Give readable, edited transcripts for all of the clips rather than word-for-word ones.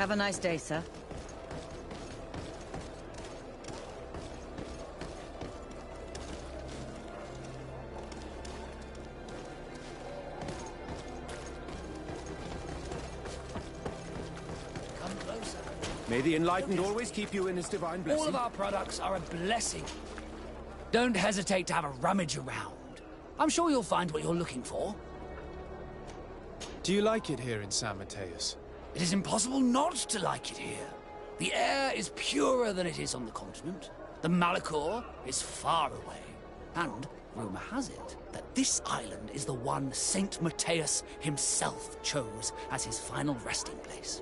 Have a nice day, sir. Come closer. May the Enlightened always keep you in his divine blessing. All of our products are a blessing. Don't hesitate to have a rummage around. I'm sure you'll find what you're looking for. Do you like it here in San Mateus? It is impossible not to like it here. The air is purer than it is on the continent. The Malachor is far away. And rumor has it that this island is the one Saint Mateus himself chose as his final resting place.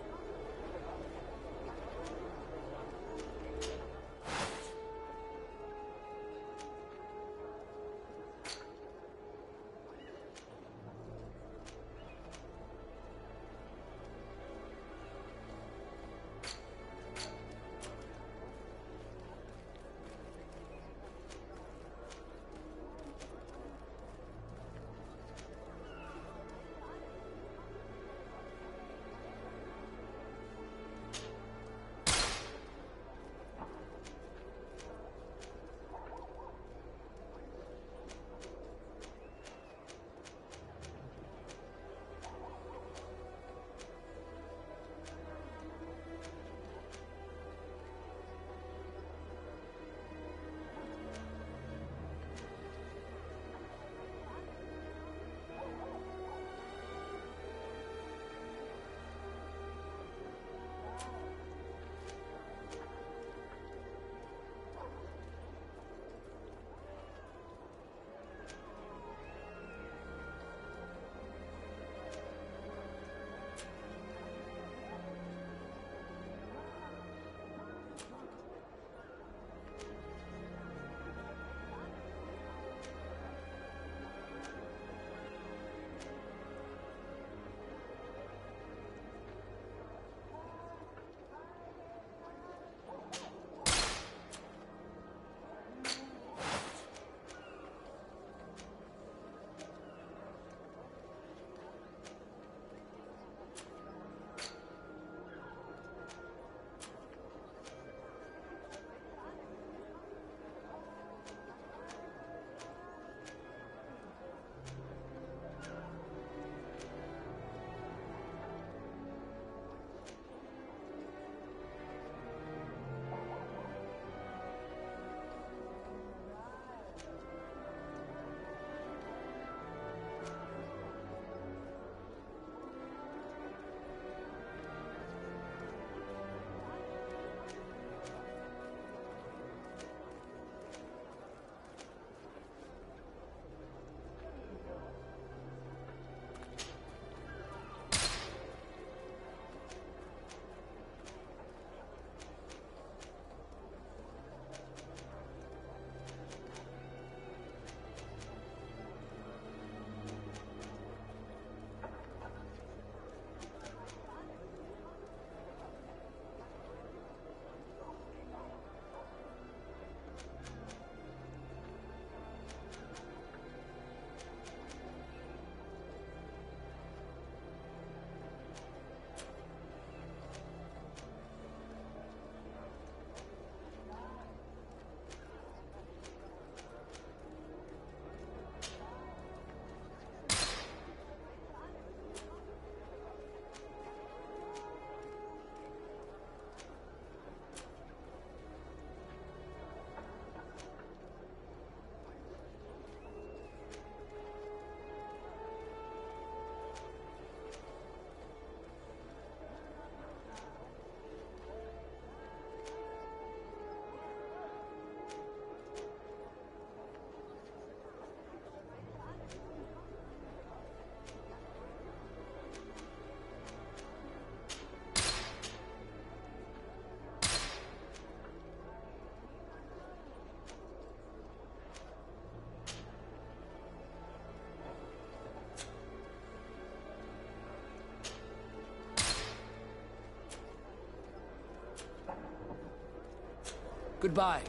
Goodbye.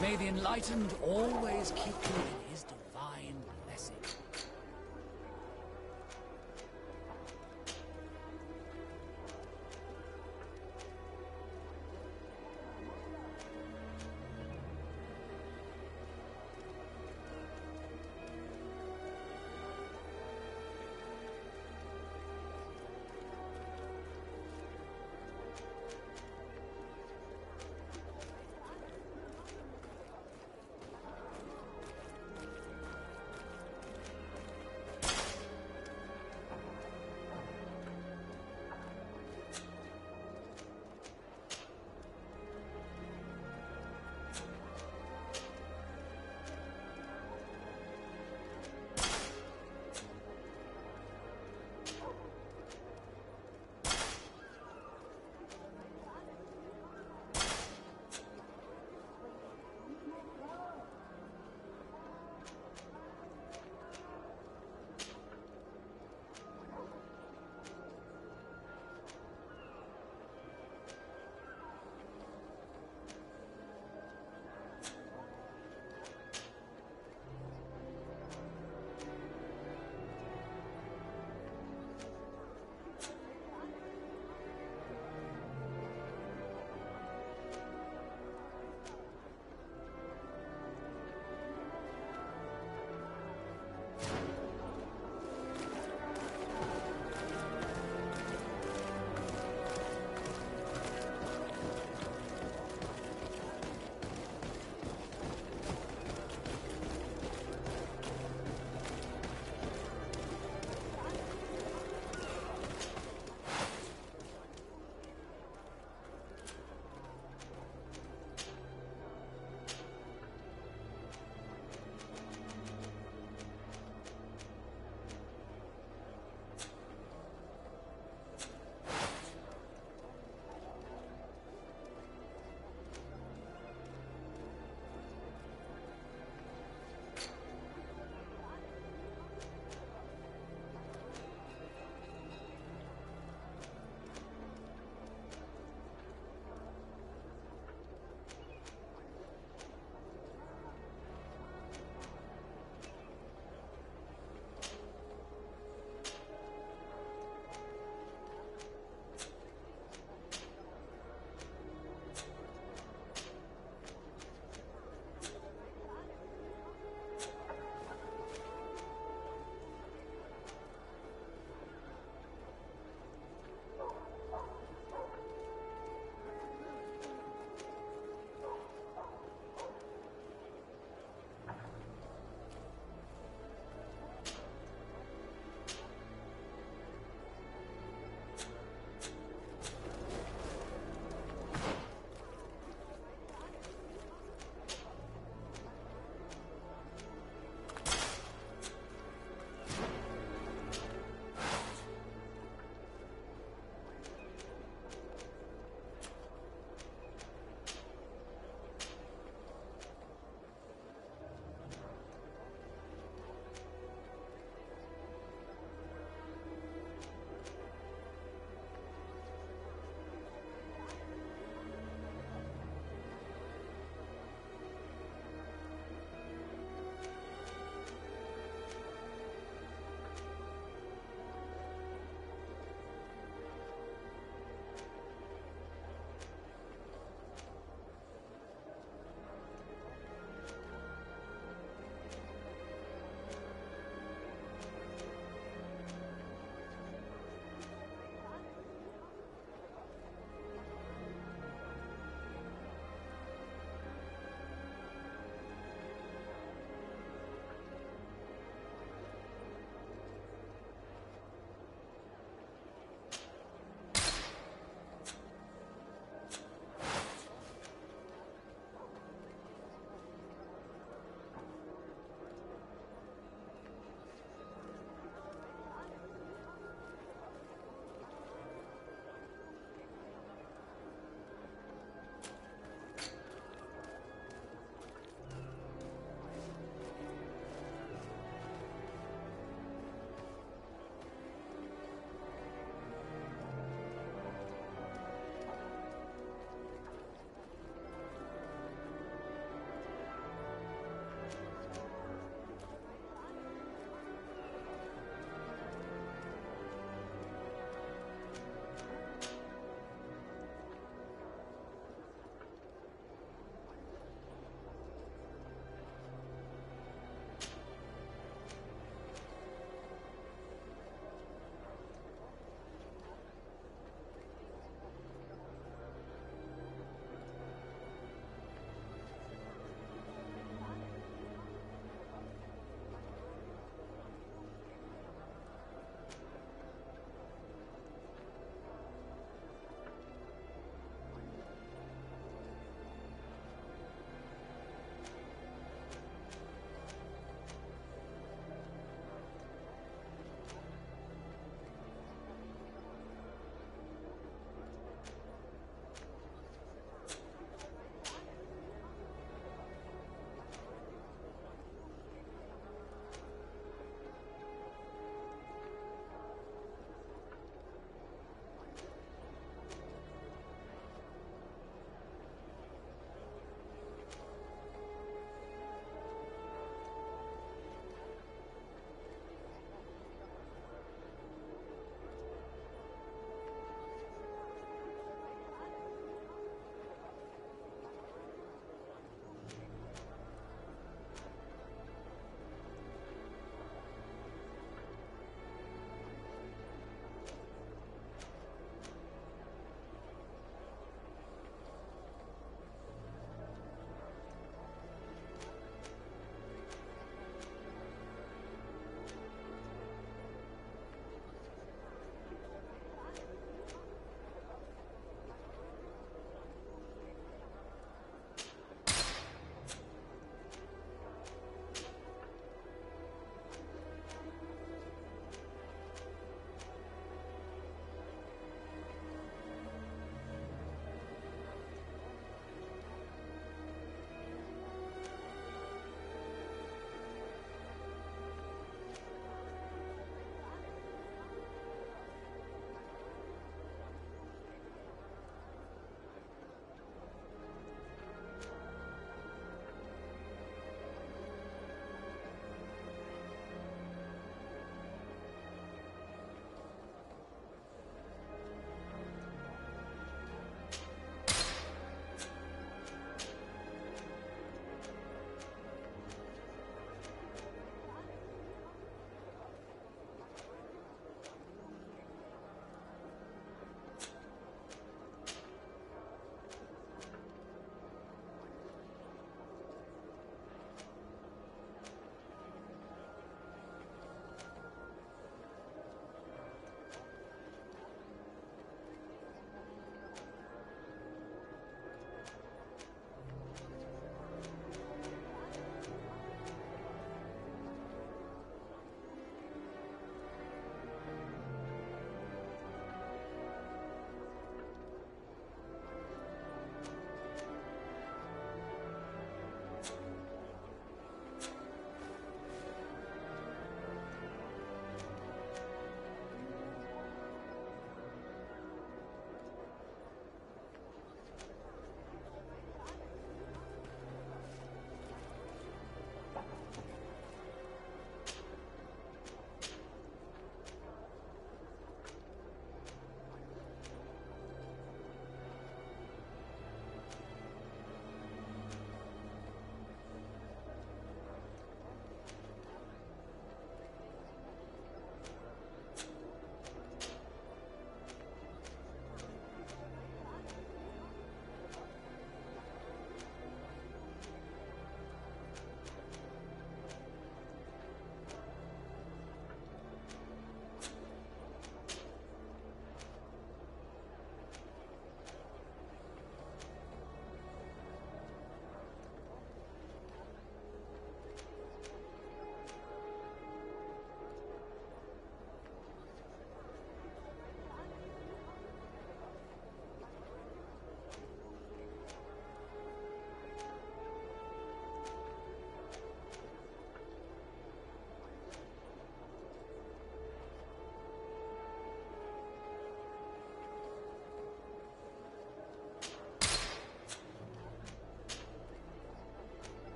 May the Enlightened always keep you in his divine blessing.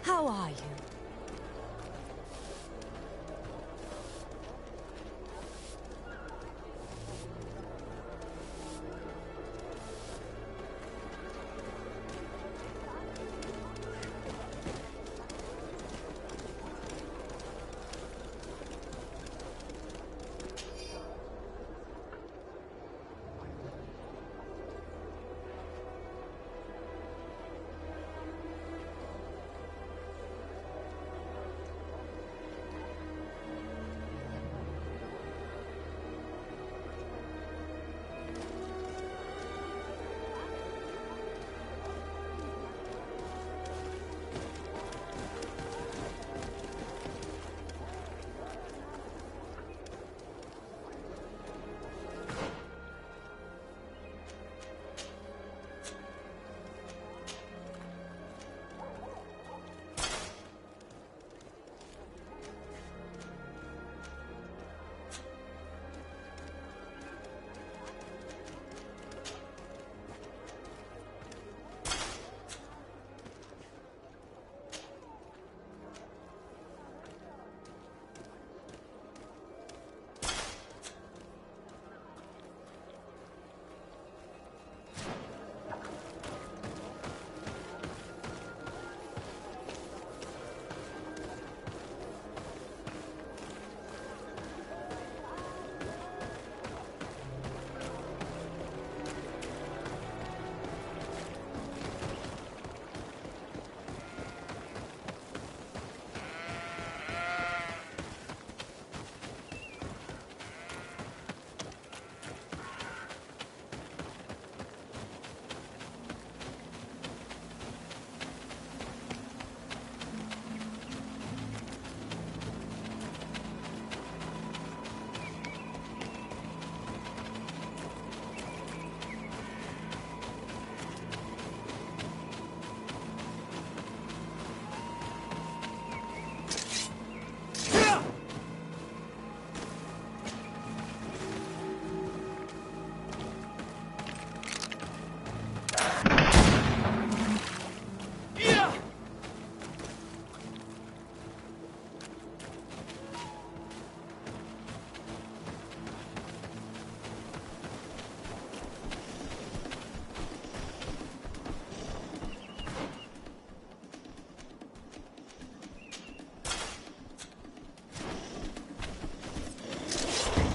How are you?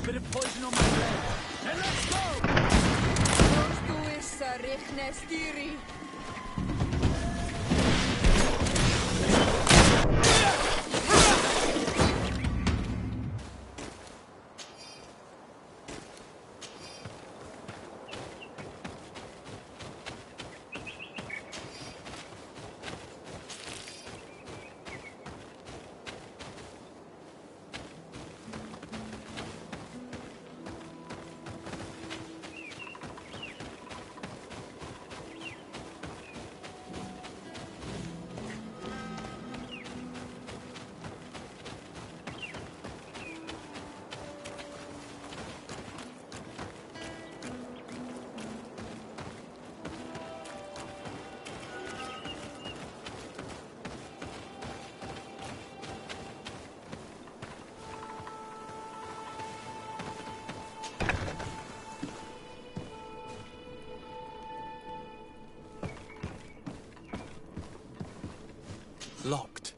Bit of poison on my leg. And let's go! Locked.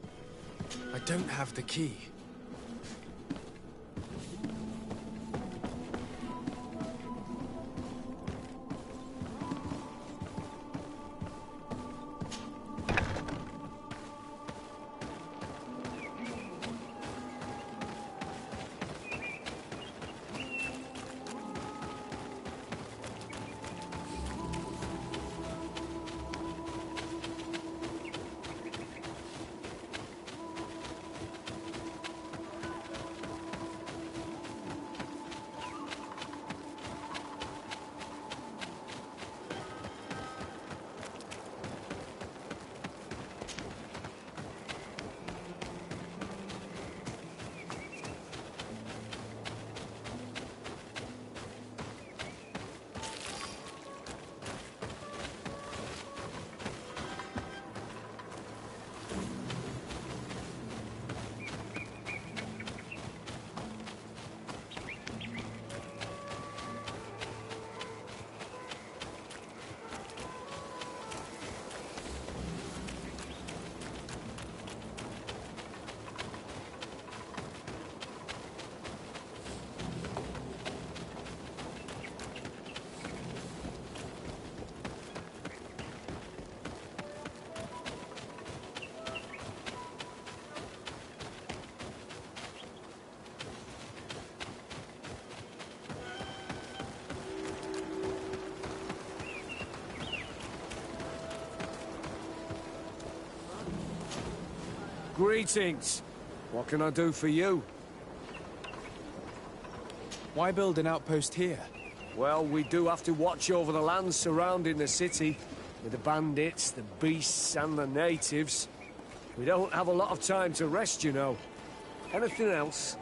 I don't have the key. Greetings. What can I do for you? Why build an outpost here? Well, we do have to watch over the land surrounding the city, with the bandits, the beasts, and the natives. We don't have a lot of time to rest, you know. Anything else?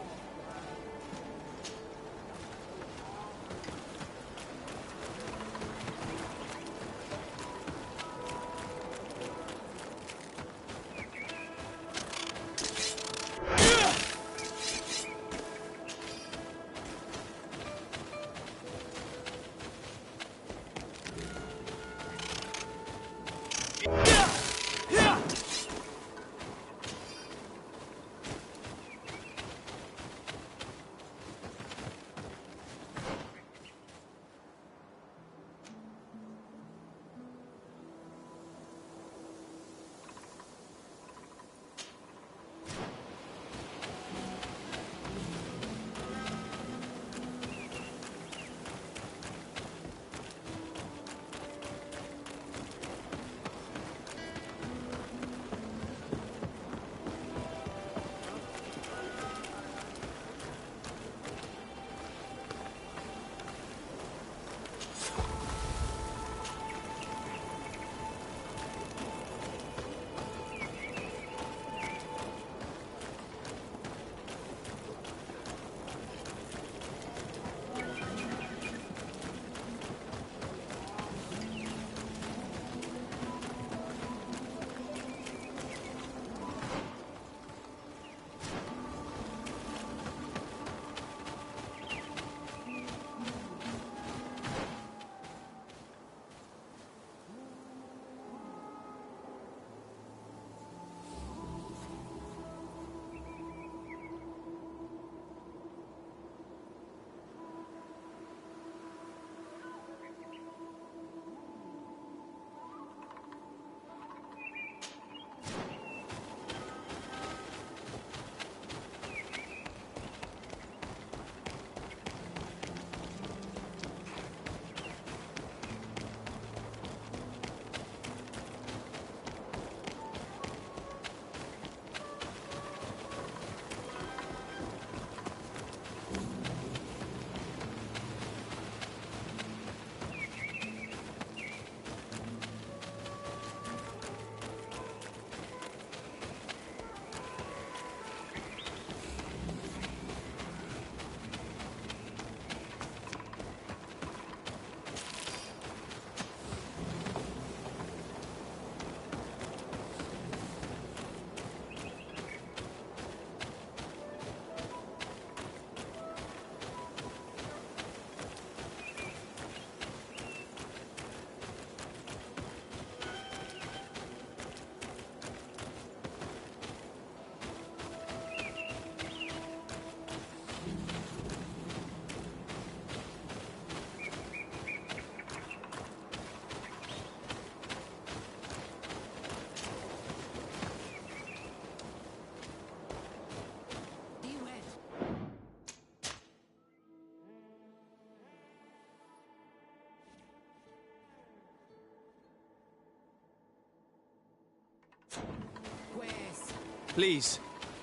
Please,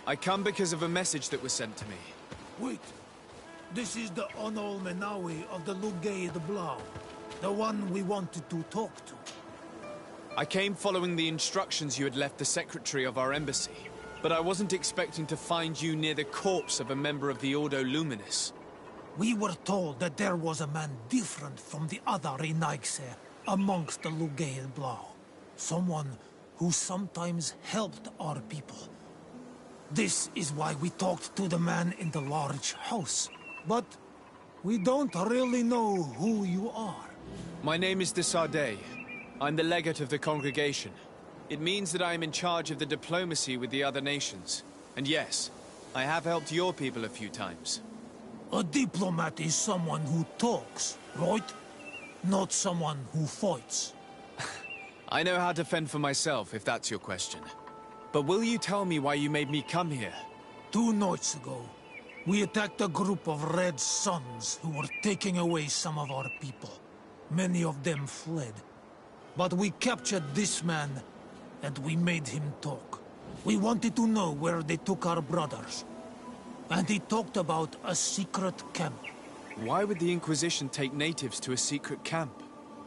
I come because of a message that was sent to me. Wait. This is the Onol Menawi of the Lugay de Blau. The one we wanted to talk to. I came following the instructions you had left the secretary of our embassy, but I wasn't expecting to find you near the corpse of a member of the Ordo Luminis. We were told that there was a man different from the other Renaigse amongst the Lugay de Blau. Someone who sometimes helped our people. This is why we talked to the man in the large house. But we don't really know who you are. My name is de Sardet. I'm the legate of the congregation. It means that I am in charge of the diplomacy with the other nations. And yes, I have helped your people a few times. A diplomat is someone who talks, right? Not someone who fights. I know how to fend for myself, if that's your question. But will you tell me why you made me come here? 2 nights ago, we attacked a group of Red Suns who were taking away some of our people. Many of them fled. But we captured this man, and we made him talk. We wanted to know where they took our brothers. And he talked about a secret camp. Why would the Inquisition take natives to a secret camp?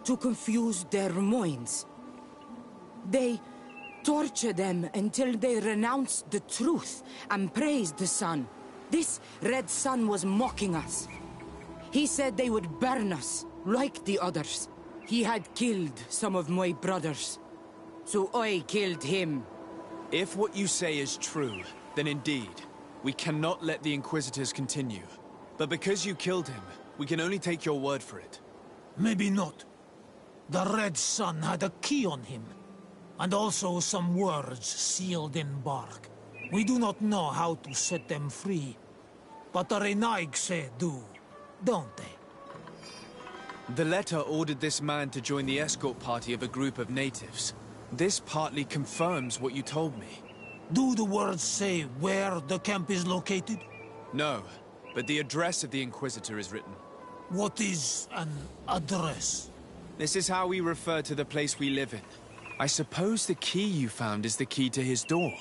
To confuse their minds. They torture them until they renounce the truth and praise the sun. This red sun was mocking us. He said they would burn us, like the others. He had killed some of my brothers, so I killed him. If what you say is true, then indeed, we cannot let the Inquisitors continue. But because you killed him, we can only take your word for it. Maybe not. The red sun had a key on him, and also some words sealed in bark. We do not know how to set them free, but the Renaigse do, don't they? The letter ordered this man to join the escort party of a group of natives. This partly confirms what you told me. Do the words say where the camp is located? No, but the address of the Inquisitor is written. What is an address? This is how we refer to the place we live in. I suppose the key you found is the key to his door.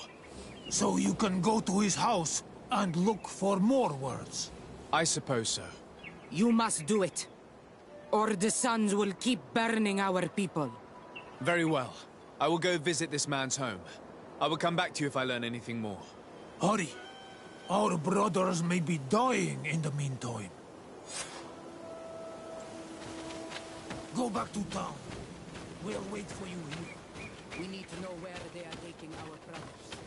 So you can go to his house and look for more words? I suppose so. You must do it, or the suns will keep burning our people. Very well. I will go visit this man's home. I will come back to you if I learn anything more. Hurry. Our brothers may be dying in the meantime. Go back to town. We'll wait for you here. We need to know where they are taking our brothers.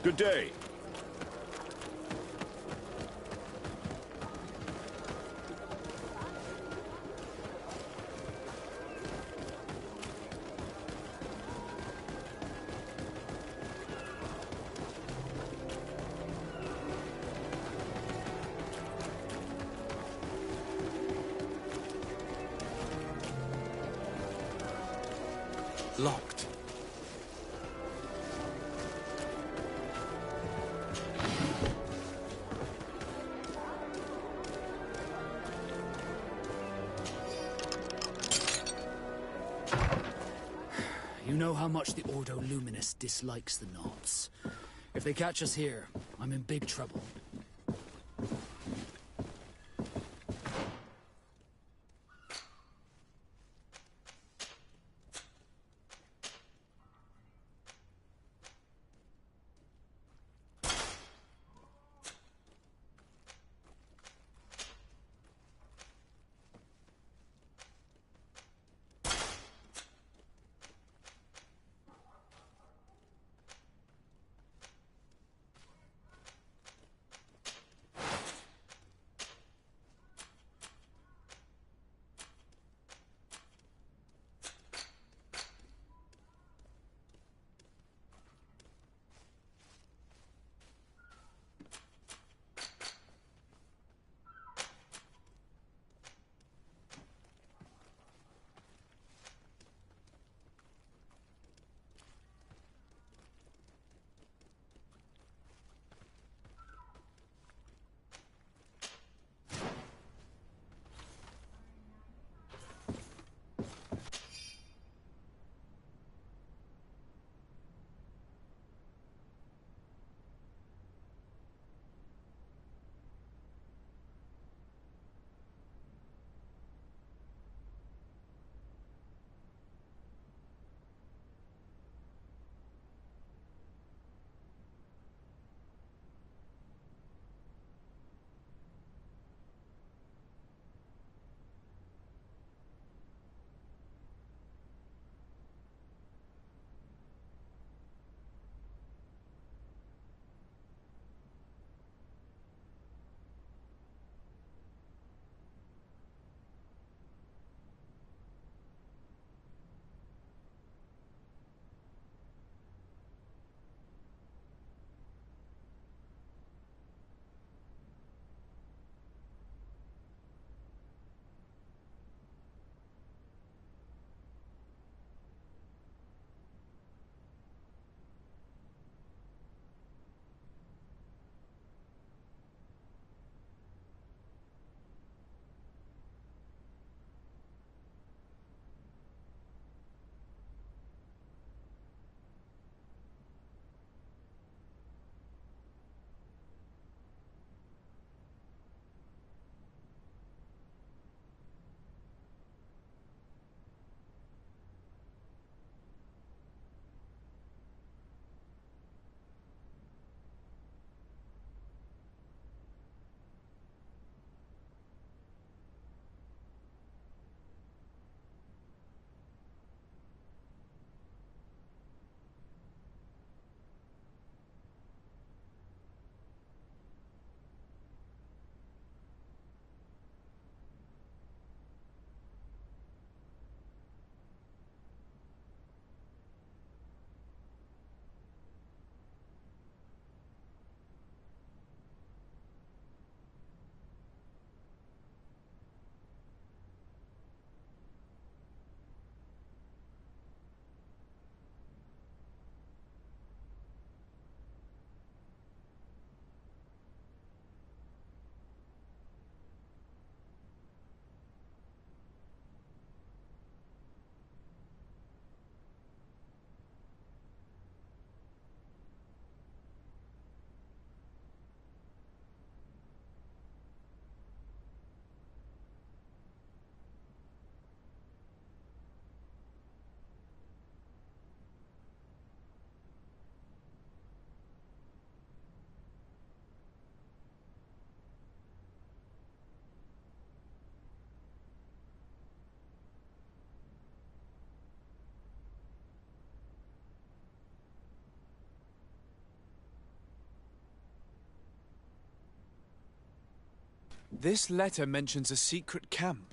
Good day. Locked. You know how much the Ordo Luminous dislikes the knots. If they catch us here, I'm in big trouble. This letter mentions a secret camp.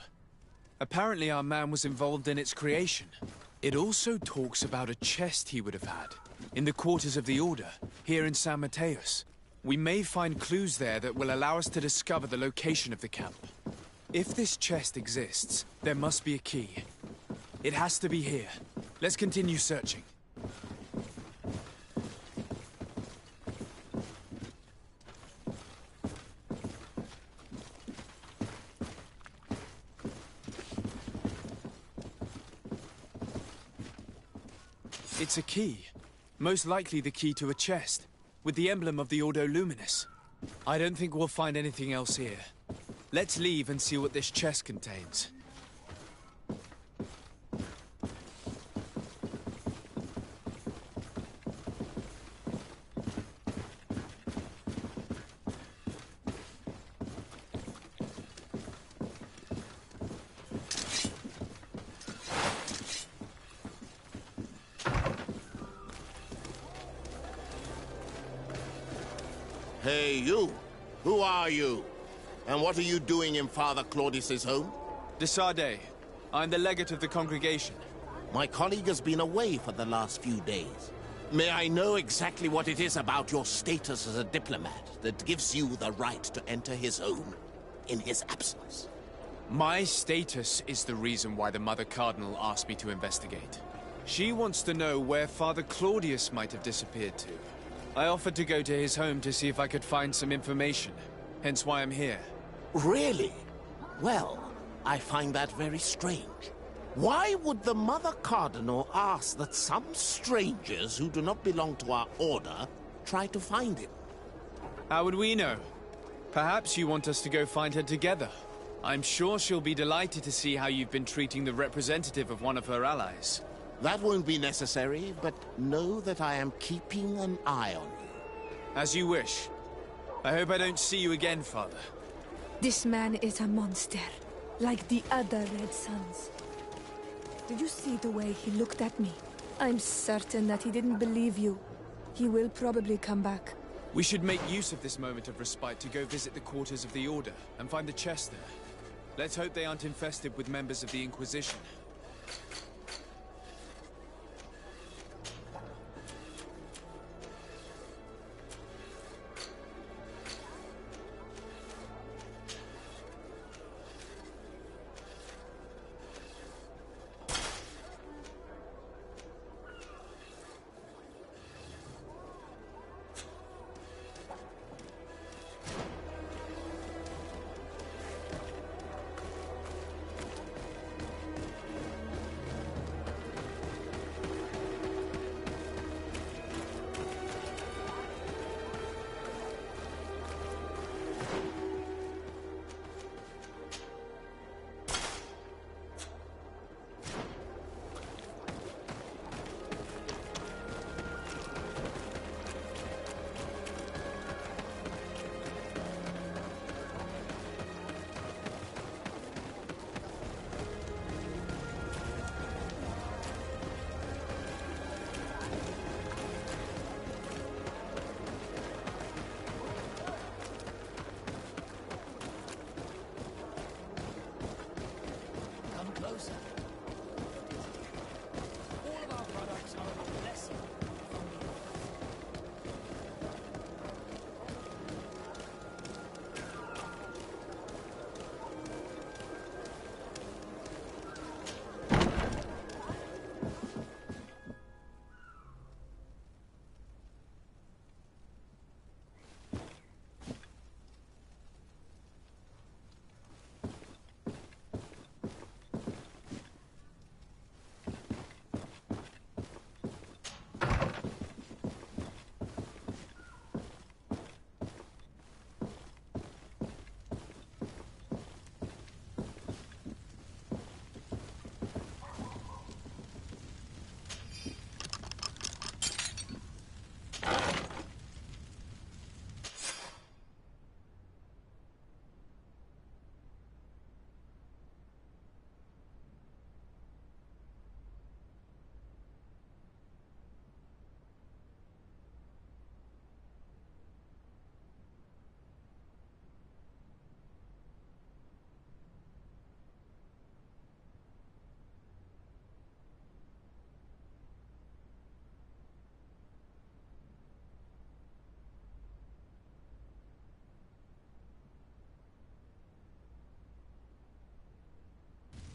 Apparently our man was involved in its creation. It also talks about a chest he would have had, in the quarters of the Order, here in San Mateus. We may find clues there that will allow us to discover the location of the camp. If this chest exists, there must be a key. It has to be here. Let's continue searching. It's a key. Most likely the key to a chest, with the emblem of the Ordo Luminis. I don't think we'll find anything else here. Let's leave and see what this chest contains. Hey, you! Who are you? And what are you doing in Father Claudius's home? De Sardet. I'm the legate of the congregation. My colleague has been away for the last few days. May I know exactly what it is about your status as a diplomat that gives you the right to enter his home in his absence? My status is the reason why the Mother Cardinal asked me to investigate. She wants to know where Father Claudius might have disappeared to. I offered to go to his home to see if I could find some information, hence why I'm here. Really? Well, I find that very strange. Why would the Mother Cardinal ask that some strangers who do not belong to our order try to find him? How would we know? Perhaps you want us to go find her together. I'm sure she'll be delighted to see how you've been treating the representative of one of her allies. That won't be necessary, but know that I am keeping an eye on you. As you wish. I hope I don't see you again, Father. This man is a monster, like the other Red Suns. Did you see the way he looked at me? I'm certain that he didn't believe you. He will probably come back. We should make use of this moment of respite to go visit the quarters of the Order and find the chest there. Let's hope they aren't infested with members of the Inquisition.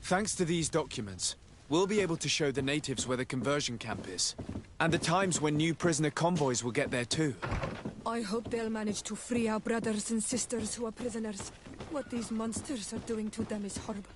Thanks to these documents, we'll be able to show the natives where the conversion camp is. And the times when new prisoner convoys will get there too. I hope they'll manage to free our brothers and sisters who are prisoners. What these monsters are doing to them is horrible.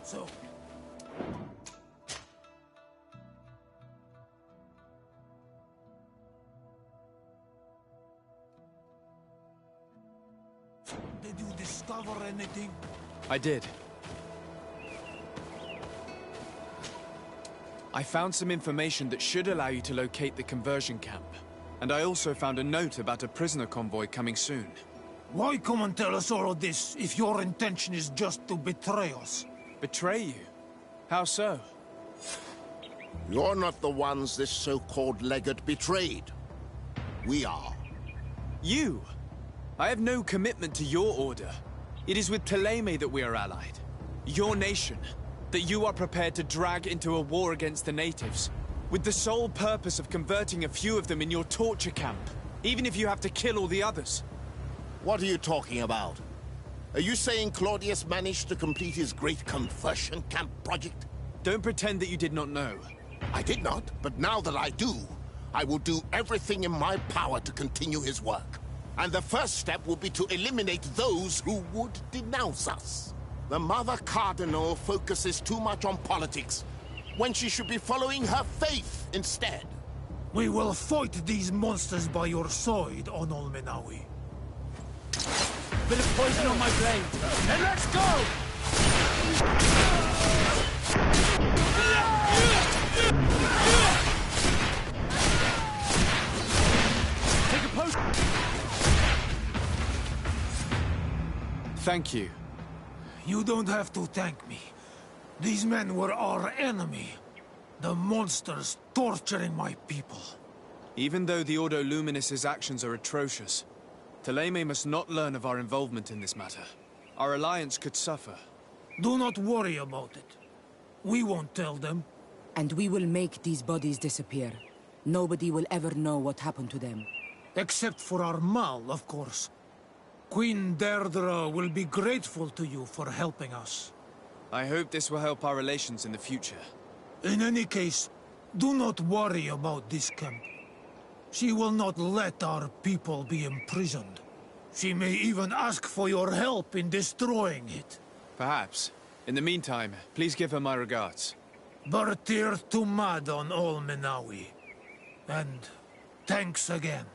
So, did you discover anything? I did. I found some information that should allow you to locate the conversion camp. And I also found a note about a prisoner convoy coming soon. Why come and tell us all of this if your intention is just to betray us? Betray you? How so? You're not the ones this so-called legate betrayed. We are. You? I have no commitment to your order. It is with Ptolemy that we are allied. Your nation, that you are prepared to drag into a war against the natives, with the sole purpose of converting a few of them in your torture camp, even if you have to kill all the others. What are you talking about? Are you saying Claudius managed to complete his great conversion camp project? Don't pretend that you did not know. I did not, but now that I do, I will do everything in my power to continue his work. And the first step will be to eliminate those who would denounce us. The Mother Cardinal focuses too much on politics, when she should be following her faith instead. We will fight these monsters by your side, Onol Menawi. Bit of poison on my blade. Then let's go! Take a potion. Thank you. You don't have to thank me. These men were our enemy. The monsters torturing my people. Even though the Ordo Luminis's actions are atrocious, Thélème must not learn of our involvement in this matter. Our alliance could suffer. Do not worry about it. We won't tell them. And we will make these bodies disappear. Nobody will ever know what happened to them. Except for our Mal, of course. Queen Deirdre will be grateful to you for helping us. I hope this will help our relations in the future. In any case, do not worry about this camp. She will not let our people be imprisoned. She may even ask for your help in destroying it. Perhaps. In the meantime, please give her my regards. Bertir Tumad on all Menawi. And thanks again.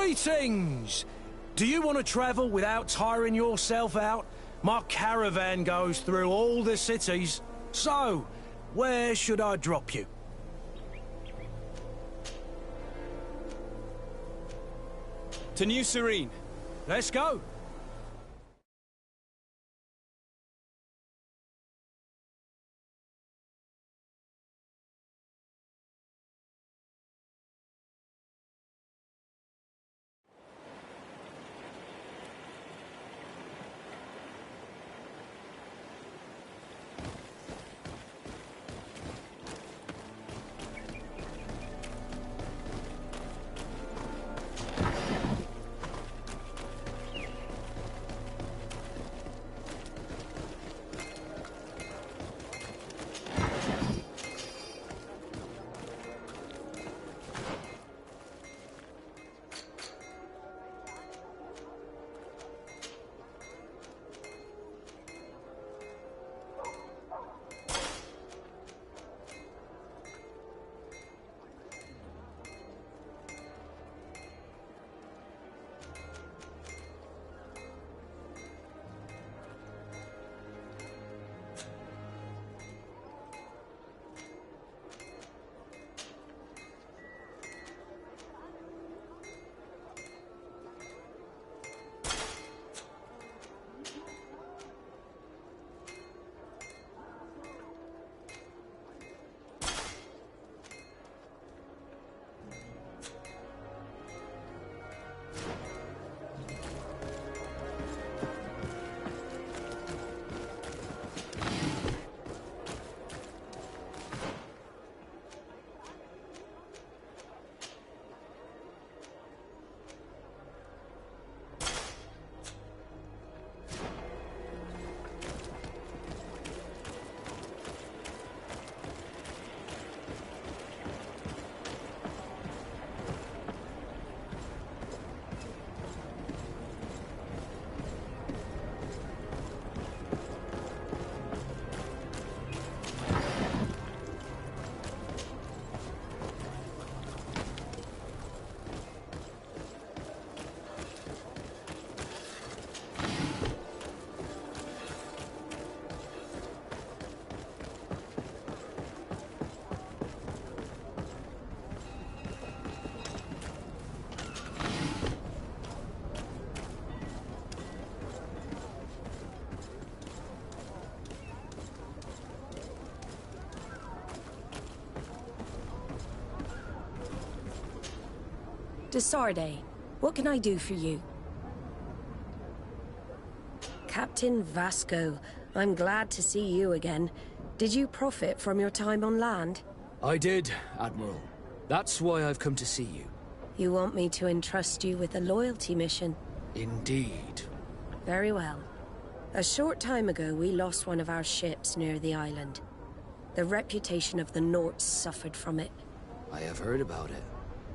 Greetings! Do you want to travel without tiring yourself out? My caravan goes through all the cities. So, where should I drop you? To New Serene. Let's go. Desarde, what can I do for you? Captain Vasco, I'm glad to see you again. Did you profit from your time on land? I did, Admiral. That's why I've come to see you. You want me to entrust you with a loyalty mission? Indeed. Very well. A short time ago, we lost one of our ships near the island. The reputation of the Norts suffered from it. I have heard about it.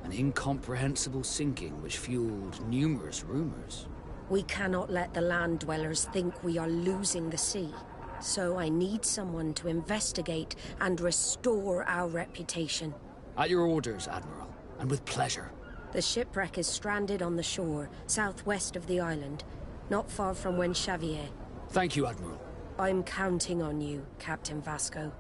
An incomprehensible sinking which fueled numerous rumors. We cannot let the land dwellers think we are losing the sea. So I need someone to investigate and restore our reputation. At your orders, Admiral, and with pleasure. The shipwreck is stranded on the shore, southwest of the island, not far from Xavier. Thank you, Admiral. I'm counting on you, Captain Vasco.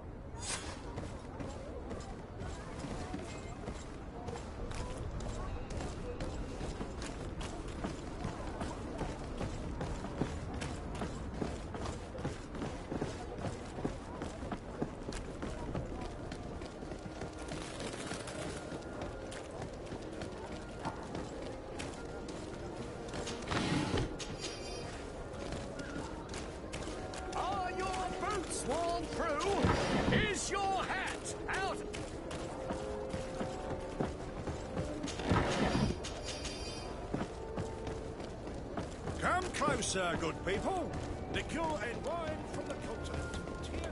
Sworn through? Is your hat out? Come closer, good people. Liquor and wine from the continent. Here.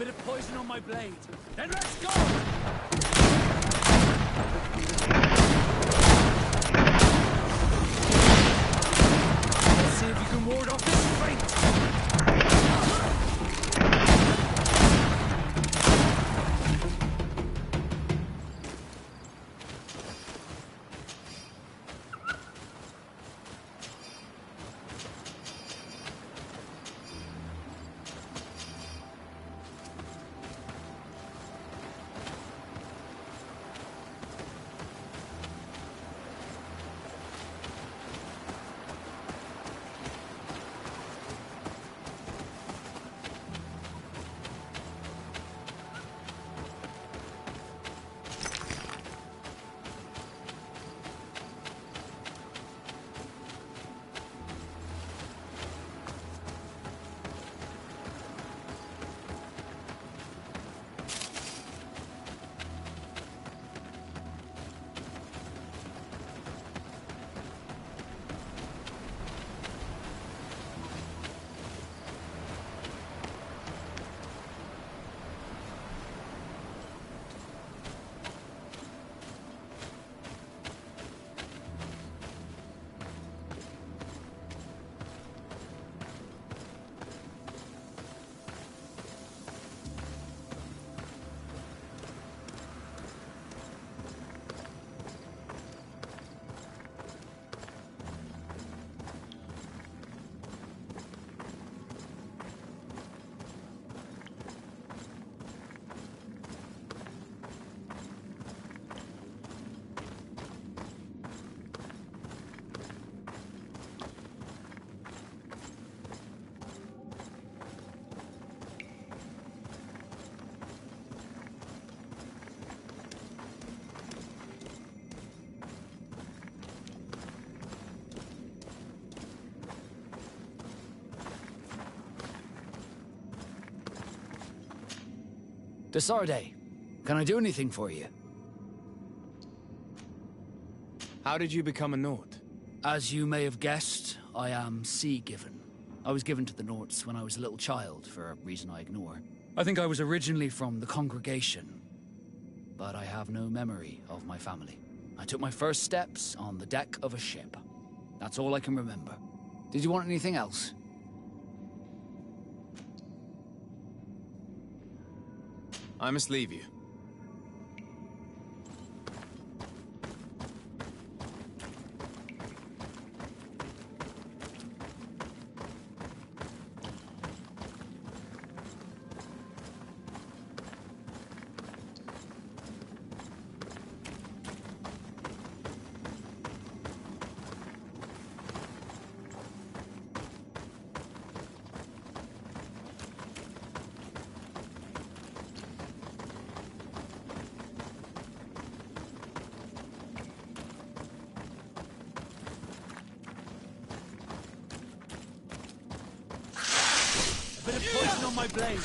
bit of poison on my blade. Then let's go! Let's see if you can ward off this feint. Desarde, can I do anything for you? How did you become a Nord? As you may have guessed, I am sea-given. I was given to the Norts when I was a little child, for a reason I ignore. I think I was originally from the congregation, but I have no memory of my family. I took my first steps on the deck of a ship. That's all I can remember. Did you want anything else? I must leave you. Bit of poison on my blade.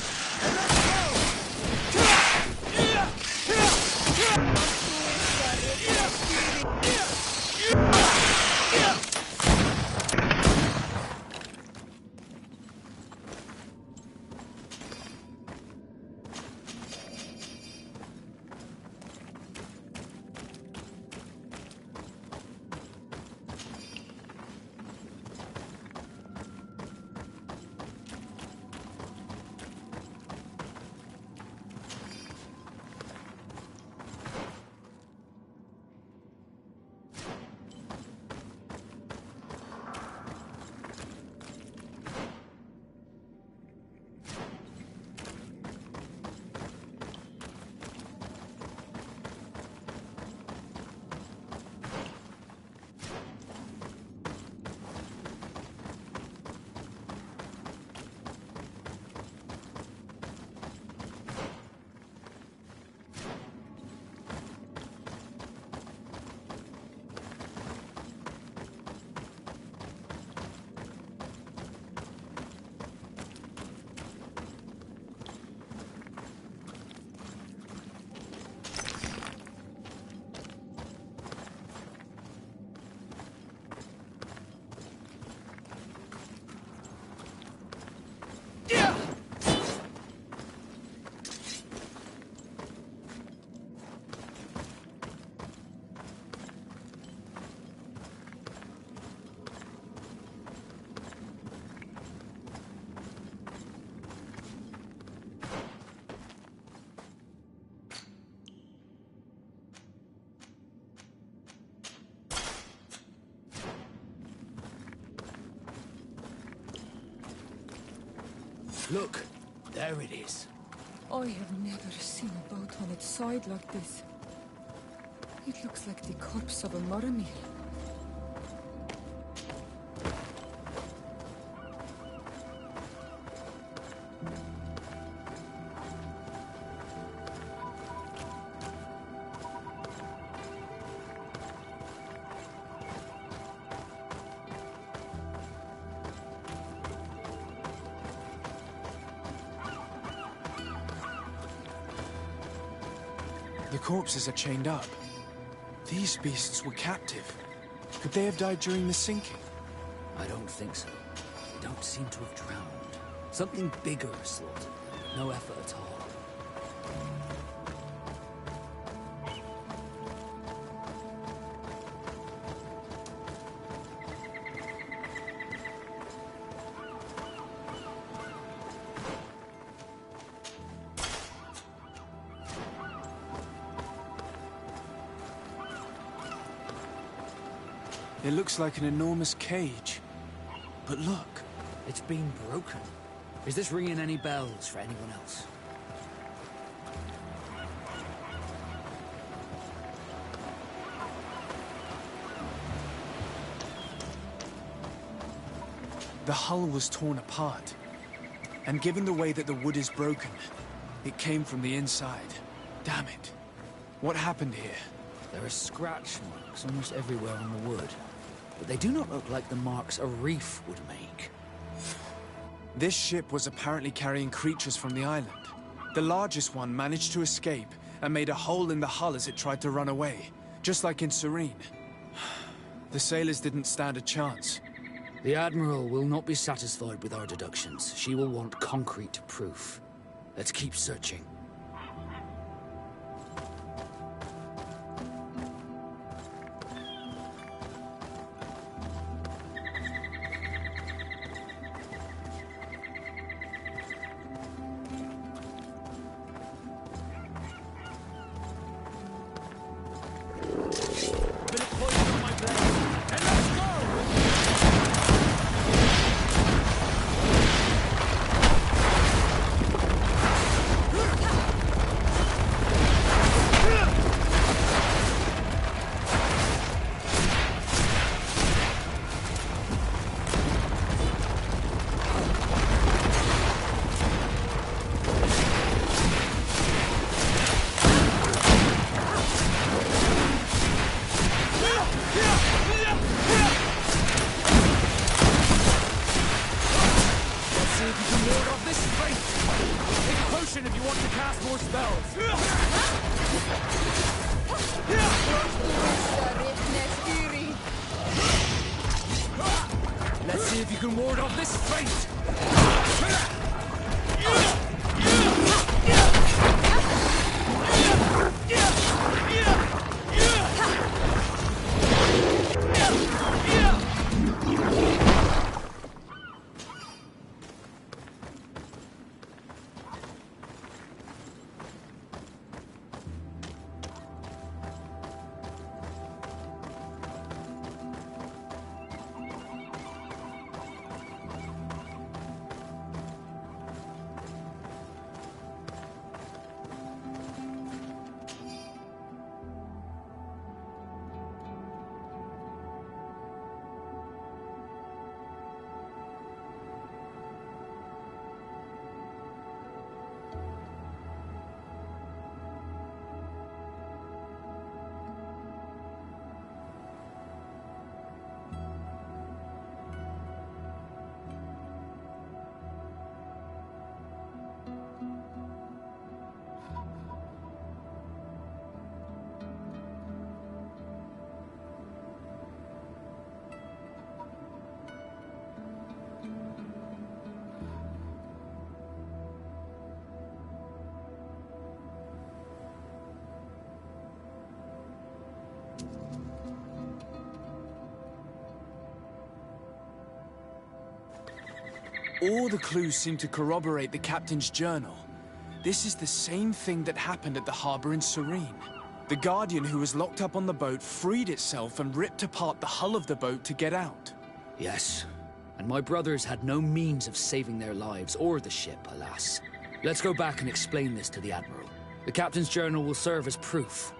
Look, there it is. I have never seen a boat on its side like this. It looks like the corpse of a Moramir. The corpses are chained up. These beasts were captive. Could they have died during the sinking? I don't think so. They don't seem to have drowned. Something bigger slaughtered them, but no effort at all. It looks like an enormous cage. But look. It's been broken. Is this ringing any bells for anyone else? The hull was torn apart. And given the way that the wood is broken, it came from the inside. Damn it. What happened here? There are scratch marks almost everywhere on the wood. But they do not look like the marks a reef would make. This ship was apparently carrying creatures from the island. The largest one managed to escape and made a hole in the hull as it tried to run away, just like in Serene. The sailors didn't stand a chance. The Admiral will not be satisfied with our deductions. She will want concrete proof. Let's keep searching. Let's see if you can ward off this fate! All the clues seem to corroborate the captain's journal. This is the same thing that happened at the harbor in Serene. The Guardian who was locked up on the boat freed itself and ripped apart the hull of the boat to get out. Yes, and my brothers had no means of saving their lives or the ship, alas. Let's go back and explain this to the Admiral. The Captain's journal will serve as proof.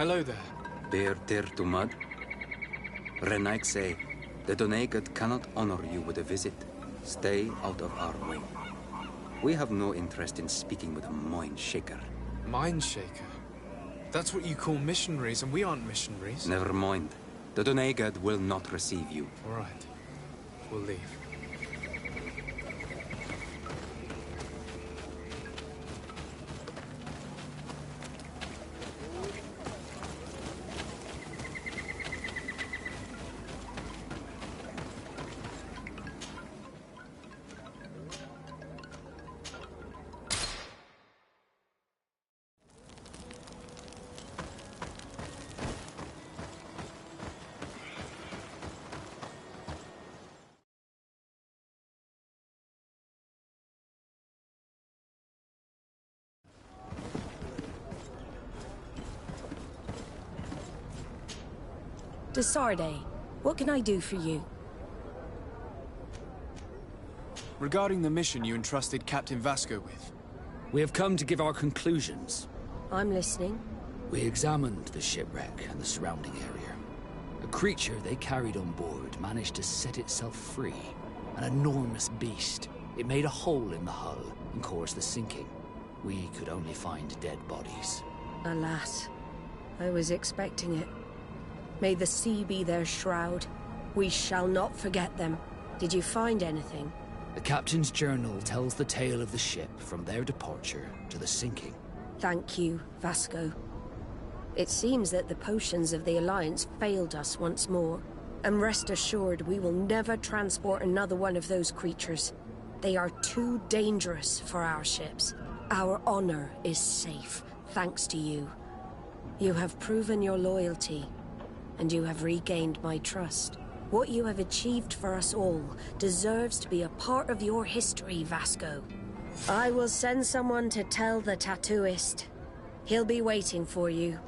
Hello there. Bear ter to mud. Renaik say, the Doneigad cannot honor you with a visit. Stay out of our way. We have no interest in speaking with a mind shaker. Mind shaker? That's what you call missionaries, and we aren't missionaries. Never mind. The Doneigad will not receive you. All right. We'll leave. Desarde, what can I do for you? Regarding the mission you entrusted Captain Vasco with. We have come to give our conclusions. I'm listening. We examined the shipwreck and the surrounding area. A creature they carried on board managed to set itself free. An enormous beast. It made a hole in the hull and caused the sinking. We could only find dead bodies. Alas, I was expecting it. May the sea be their shroud. We shall not forget them. Did you find anything? The Captain's journal tells the tale of the ship from their departure to the sinking. Thank you, Vasco. It seems that the potions of the Alliance failed us once more. And rest assured, we will never transport another one of those creatures. They are too dangerous for our ships. Our honor is safe, thanks to you. You have proven your loyalty, and you have regained my trust. What you have achieved for us all deserves to be a part of your history, Vasco. I will send someone to tell the tattooist. He'll be waiting for you.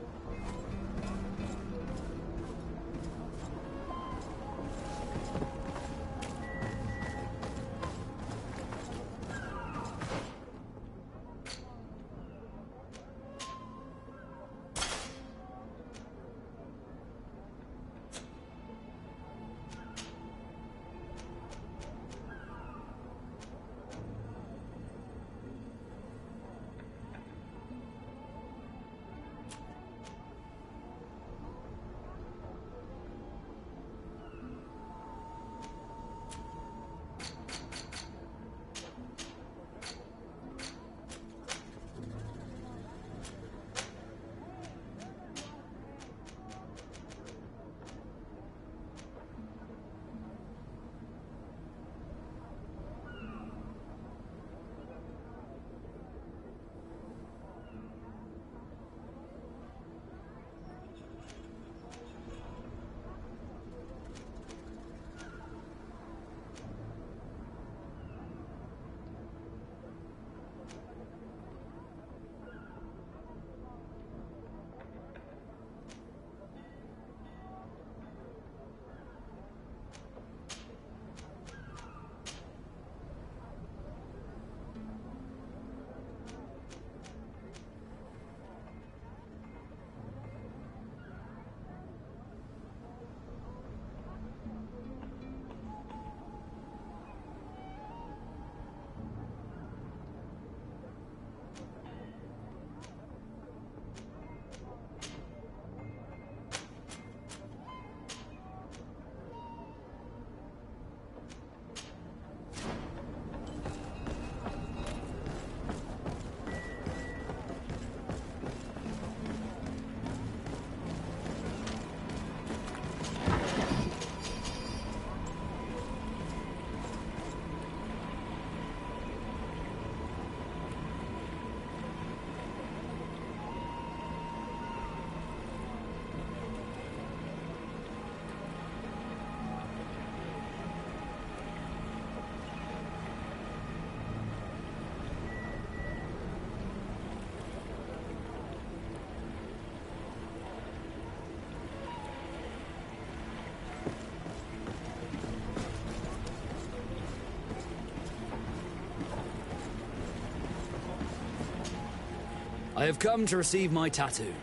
I have come to receive my tattoo.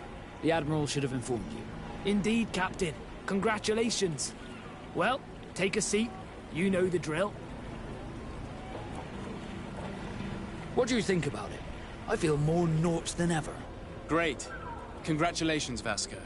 The Admiral should have informed you. Indeed, Captain. Congratulations. Well, take a seat. You know the drill. What do you think about it? I feel more Nort than ever. Great. Congratulations, Vasco.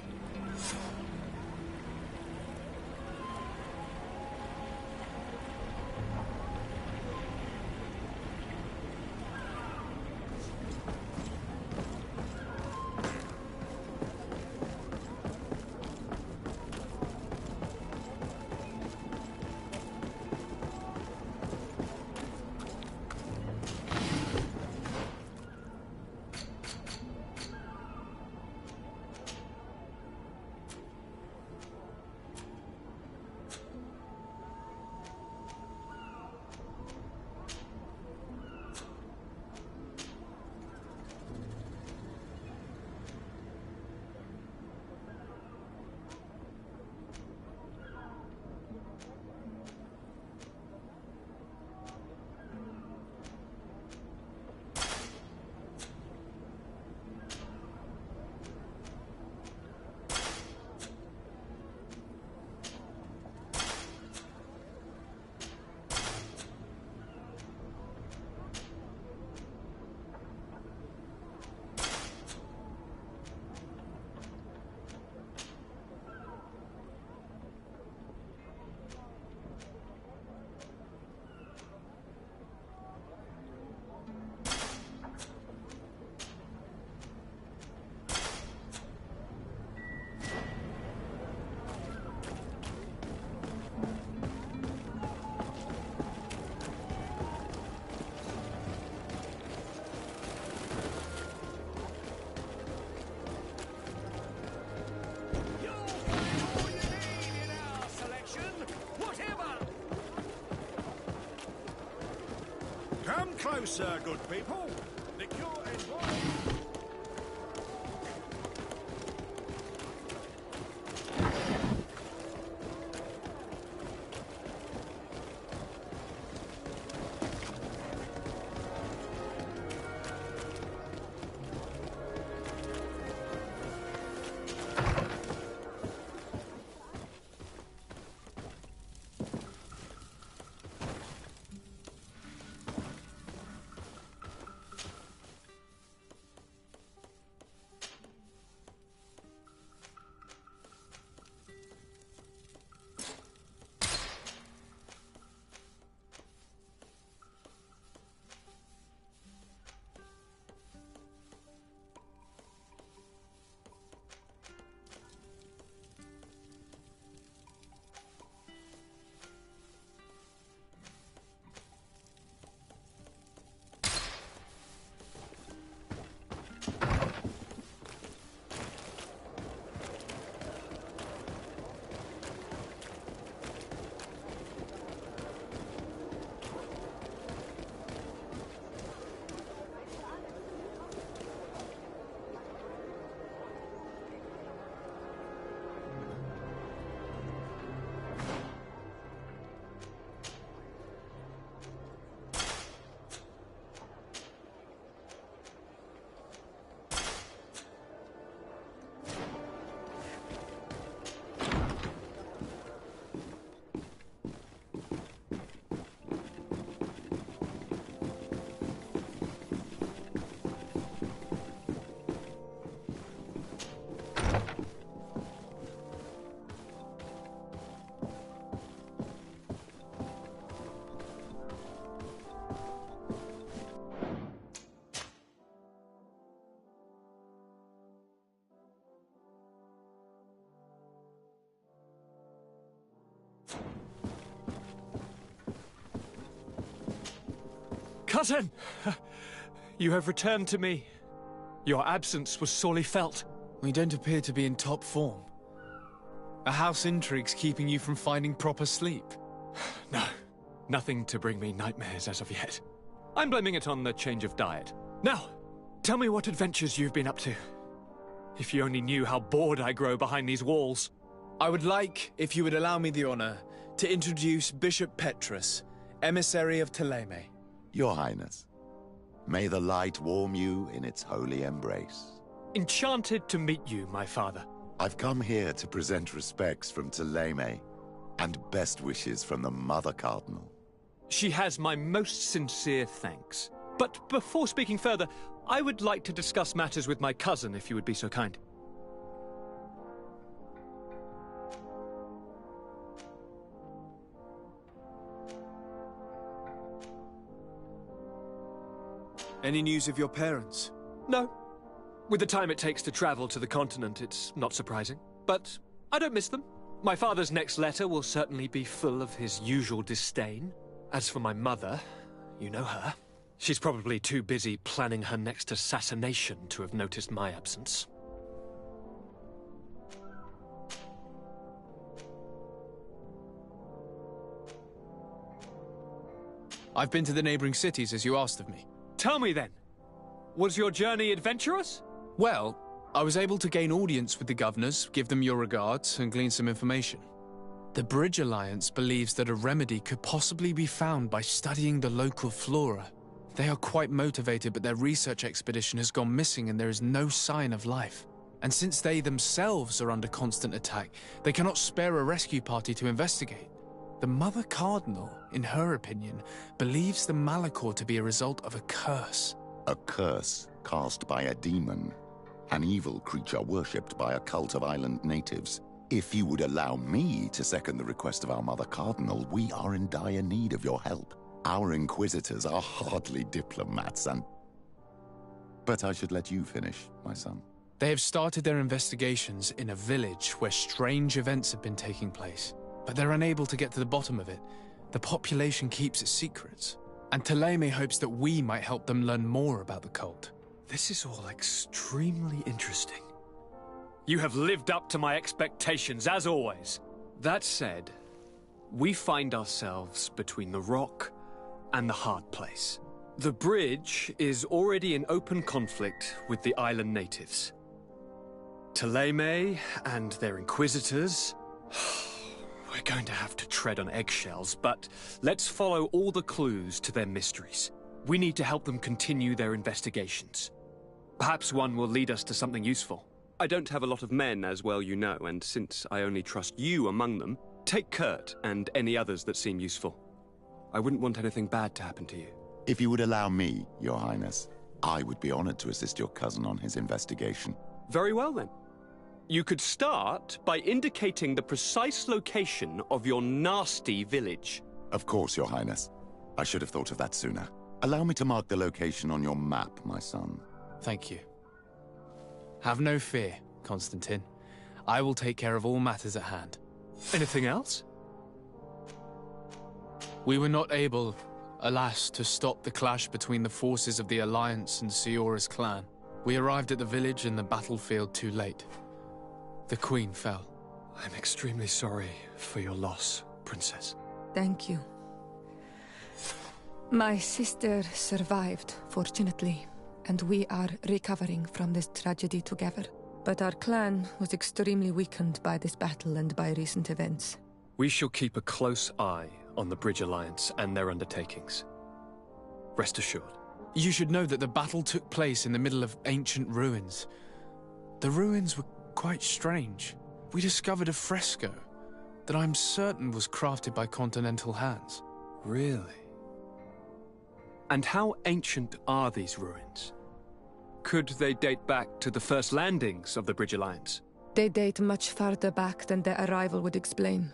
Come closer, good people. Liqueur and wine. Cousin! You have returned to me. Your absence was sorely felt. We don't appear to be in top form. A house intrigue's keeping you from finding proper sleep. No, nothing to bring me nightmares as of yet. I'm blaming it on the change of diet. Now, tell me what adventures you've been up to. If you only knew how bored I grow behind these walls. I would like, if you would allow me the honor, to introduce Bishop Petrus, emissary of Ptolemy. Your Highness. May the light warm you in its holy embrace. Enchanted to meet you, my father. I've come here to present respects from Thélème, and best wishes from the Mother Cardinal. She has my most sincere thanks. But before speaking further, I would like to discuss matters with my cousin, if you would be so kind. Any news of your parents? No. With the time it takes to travel to the continent, it's not surprising. But I don't miss them. My father's next letter will certainly be full of his usual disdain. As for my mother, you know her. She's probably too busy planning her next assassination to have noticed my absence. I've been to the neighboring cities as you asked of me. Tell me then, was your journey adventurous? Well, I was able to gain audience with the governors, give them your regards, and glean some information. The Bridge Alliance believes that a remedy could possibly be found by studying the local flora. They are quite motivated, but their research expedition has gone missing and there is no sign of life. And since they themselves are under constant attack, they cannot spare a rescue party to investigate. The Mother Cardinal, in her opinion, believes the Malachor to be a result of a curse. A curse cast by a demon. An evil creature worshipped by a cult of island natives. If you would allow me to second the request of our Mother Cardinal, we are in dire need of your help. Our inquisitors are hardly diplomats and... But I should let you finish, my son. They have started their investigations in a village where strange events have been taking place, but they're unable to get to the bottom of it. The population keeps its secrets, and Thélème hopes that we might help them learn more about the cult. This is all extremely interesting. You have lived up to my expectations, as always. That said, we find ourselves between the rock and the hard place. The bridge is already in open conflict with the island natives. Thélème and their inquisitors... We're going to have to tread on eggshells, but let's follow all the clues to their mysteries. We need to help them continue their investigations. Perhaps one will lead us to something useful. I don't have a lot of men, as well you know, and since I only trust you among them, take Kurt and any others that seem useful. I wouldn't want anything bad to happen to you. If you would allow me, Your Highness, I would be honored to assist your cousin on his investigation. Very well, then. You could start by indicating the precise location of your nasty village. Of course, Your Highness. I should have thought of that sooner. Allow me to mark the location on your map, my son. Thank you. Have no fear, Constantine. I will take care of all matters at hand. Anything else? We were not able, alas, to stop the clash between the forces of the Alliance and Siora's clan. We arrived at the village and the battlefield too late. The Queen fell. I'm extremely sorry for your loss, Princess. Thank you. My sister survived, fortunately, and we are recovering from this tragedy together. But our clan was extremely weakened by this battle and by recent events. We shall keep a close eye on the Bridge Alliance and their undertakings. Rest assured. You should know that the battle took place in the middle of ancient ruins. The ruins were quite strange. We discovered a fresco that I'm certain was crafted by continental hands. Really? And how ancient are these ruins? Could they date back to the first landings of the Bridge Alliance? They date much farther back than their arrival would explain.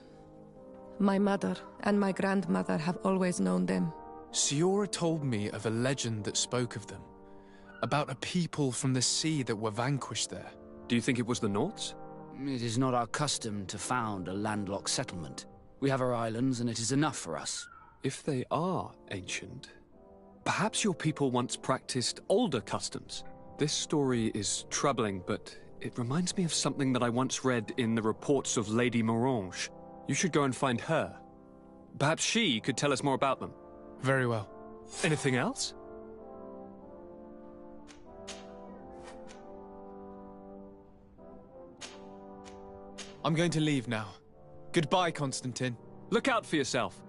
My mother and my grandmother have always known them. Siora told me of a legend that spoke of them, about a people from the sea that were vanquished there. Do you think it was the Nauts? It is not our custom to found a landlocked settlement. We have our islands, and it is enough for us. If they are ancient, perhaps your people once practiced older customs. This story is troubling, but it reminds me of something that I once read in the reports of Lady Morange. You should go and find her. Perhaps she could tell us more about them. Very well. Anything else? I'm going to leave now. Goodbye, Constantine. Look out for yourself.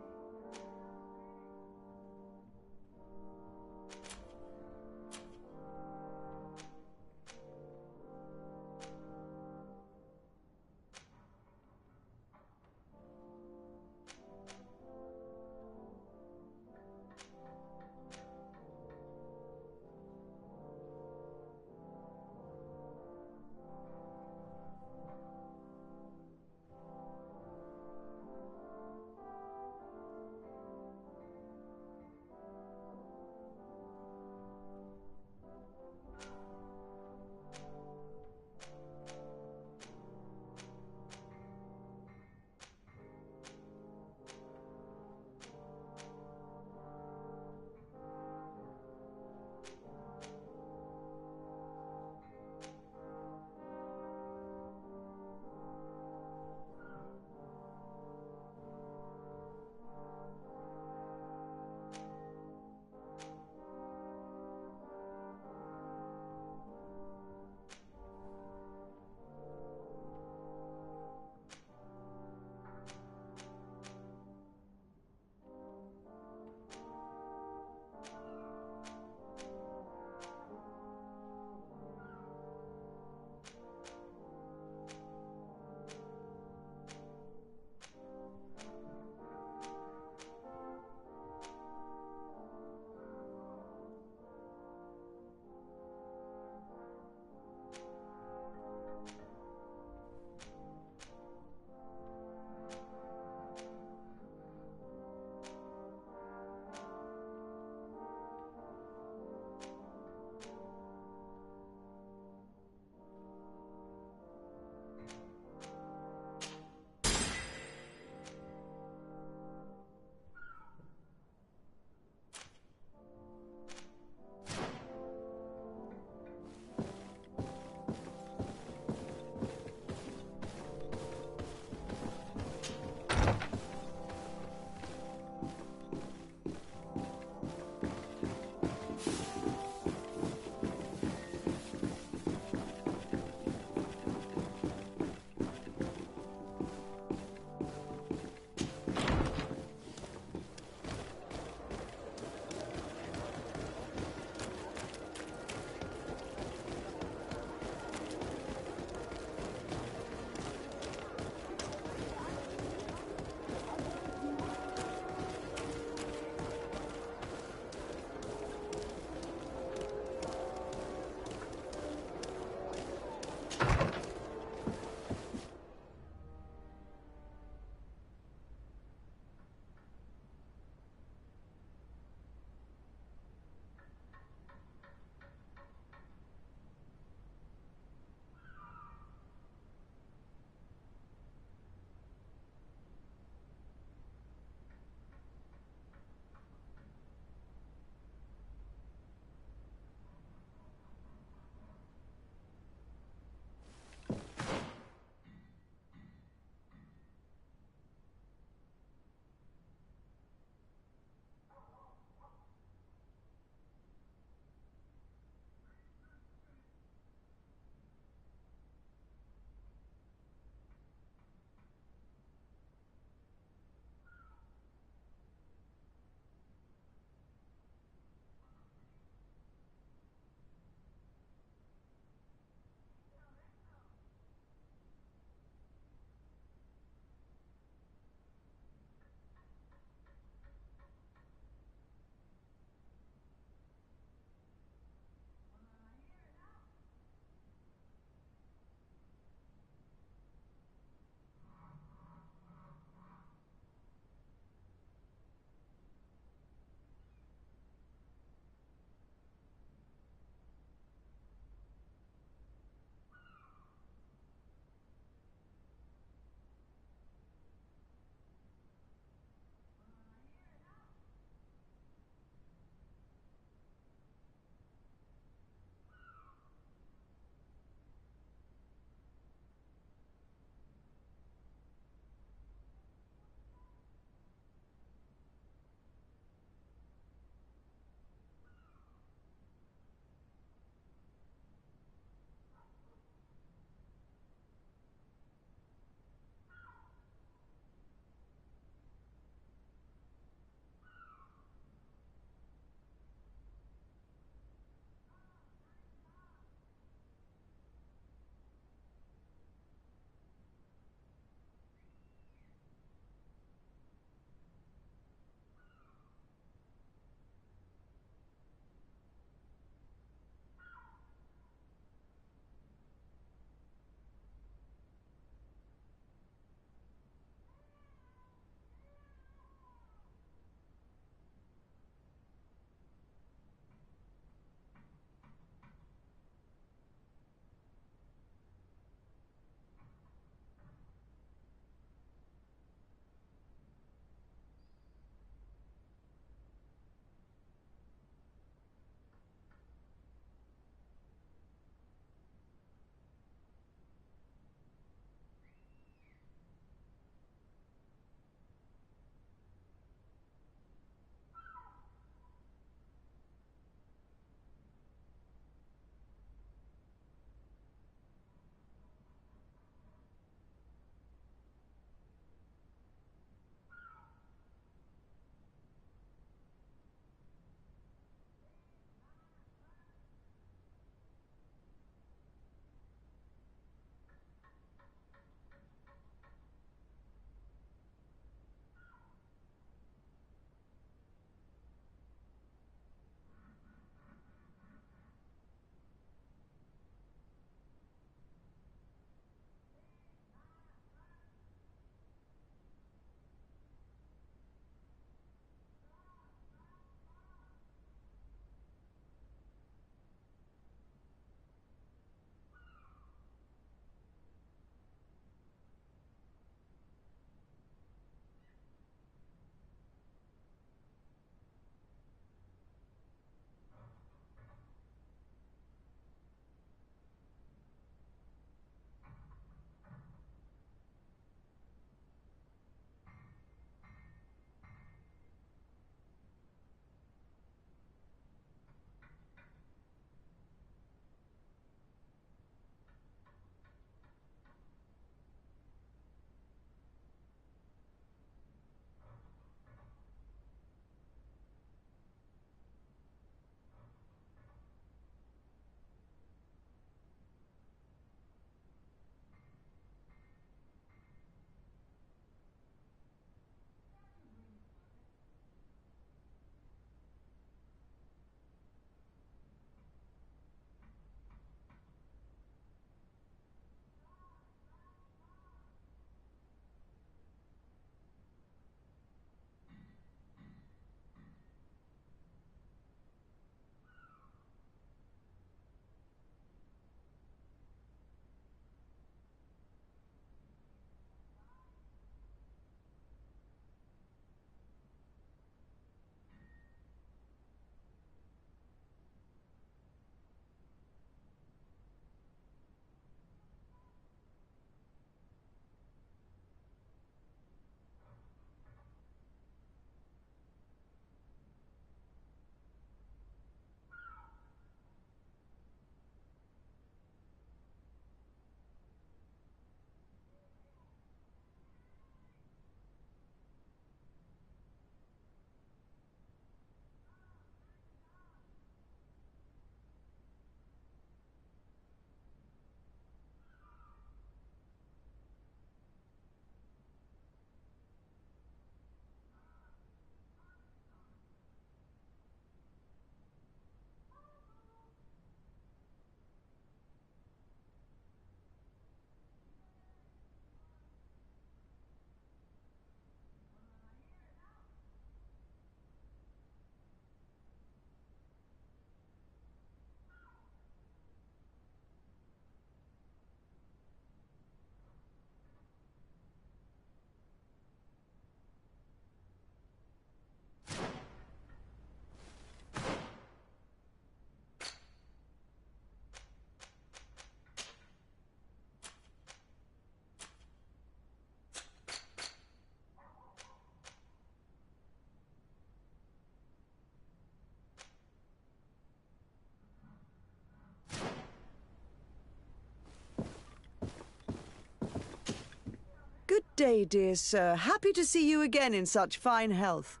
day, dear sir. Happy to see you again in such fine health.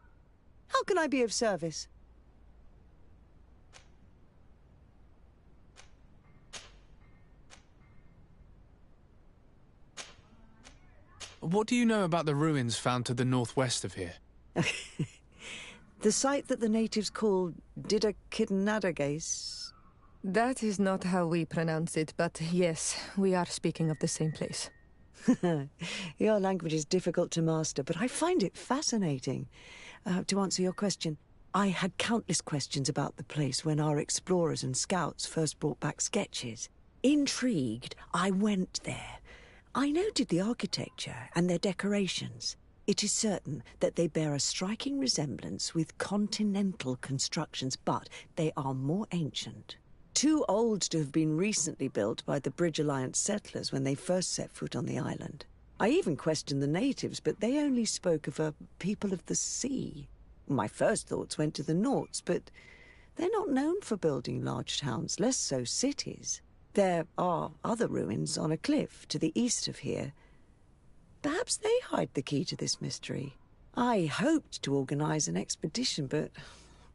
How can I be of service? What do you know about the ruins found to the northwest of here? The site that the natives call Didakidnadagace. That is not how we pronounce it, but yes, we are speaking of the same place. Your language is difficult to master, but I find it fascinating. To answer your question, I had countless questions about the place when our explorers and scouts first brought back sketches. Intrigued, I went there. I noted the architecture and their decorations. It is certain that they bear a striking resemblance with continental constructions, but they are more ancient. Too old to have been recently built by the Bridge Alliance settlers when they first set foot on the island. I even questioned the natives, but they only spoke of a people of the sea. My first thoughts went to the Nauts, but they're not known for building large towns, less so cities. There are other ruins on a cliff to the east of here. Perhaps they hide the key to this mystery. I hoped to organize an expedition, but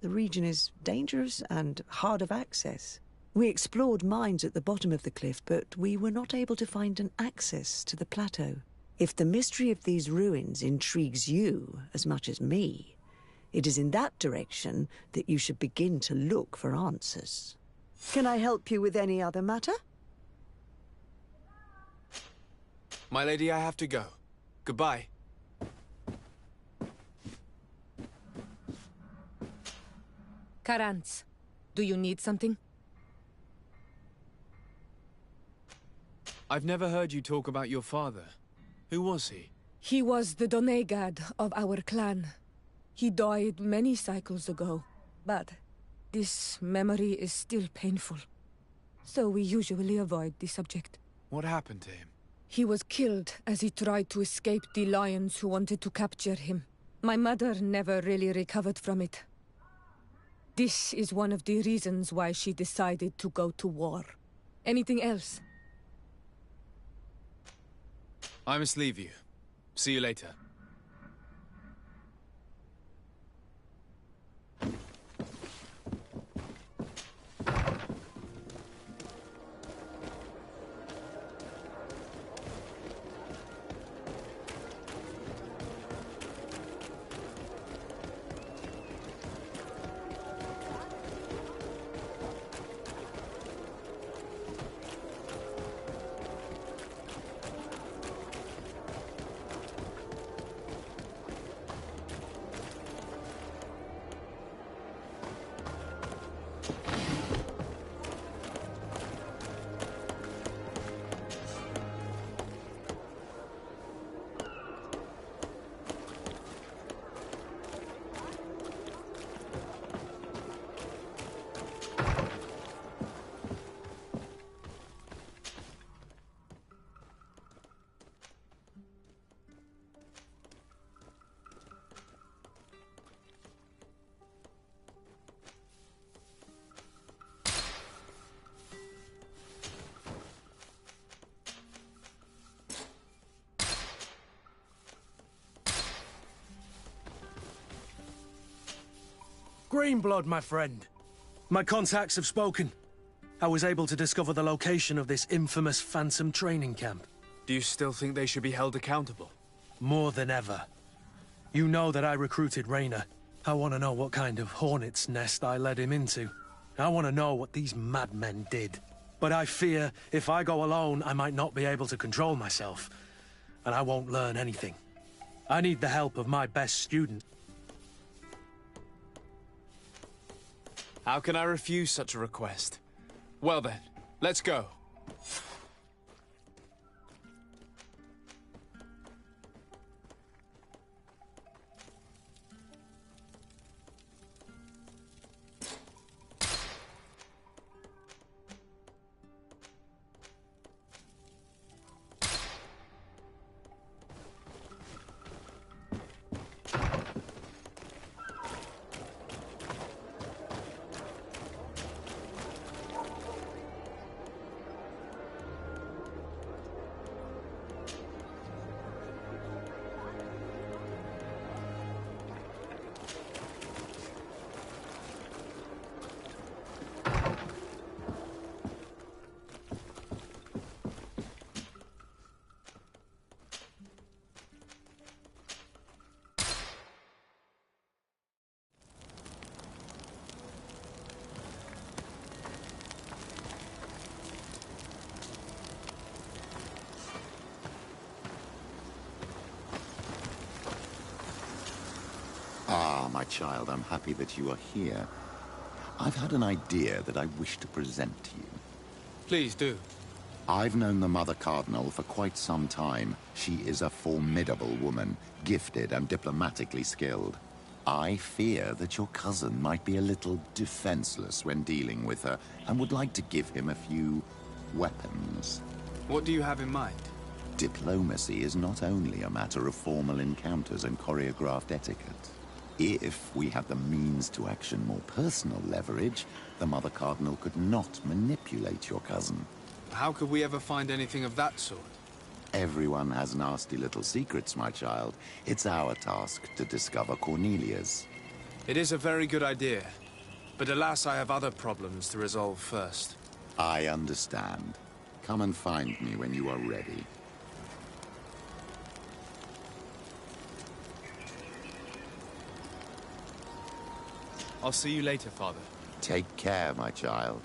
the region is dangerous and hard of access. We explored mines at the bottom of the cliff, but we were not able to find an access to the plateau. If the mystery of these ruins intrigues you as much as me, it is in that direction that you should begin to look for answers. Can I help you with any other matter? My lady, I have to go. Goodbye. Karantz, do you need something? I've never heard you talk about your father. Who was he? He was the Donegad of our clan. He died many cycles ago, but this memory is still painful. So we usually avoid the subject. What happened to him? He was killed as he tried to escape the lions who wanted to capture him. My mother never really recovered from it. This is one of the reasons why she decided to go to war. Anything else? I must leave you. See you later. Greenblood, my friend. My contacts have spoken. I was able to discover the location of this infamous Phantom training camp. Do you still think they should be held accountable? More than ever. You know that I recruited Rayner. I want to know what kind of hornet's nest I led him into. I want to know what these madmen did. But I fear if I go alone, I might not be able to control myself. And I won't learn anything. I need the help of my best student. How can I refuse such a request? Well then, let's go. my child, I'm happy that you are here. I've had an idea that I wish to present to you. Please do. I've known the Mother Cardinal for quite some time. She is a formidable woman, gifted and diplomatically skilled. I fear that your cousin might be a little defenseless when dealing with her, and would like to give him a few weapons. What do you have in mind? Diplomacy is not only a matter of formal encounters and choreographed etiquette. If we had the means to action more personal leverage, the Mother Cardinal could not manipulate your cousin. How could we ever find anything of that sort? Everyone has nasty little secrets, my child. It's our task to discover Cornelia's. It is a very good idea, but alas, I have other problems to resolve first. I understand. Come and find me when you are ready. I'll see you later, Father. Take care, my child.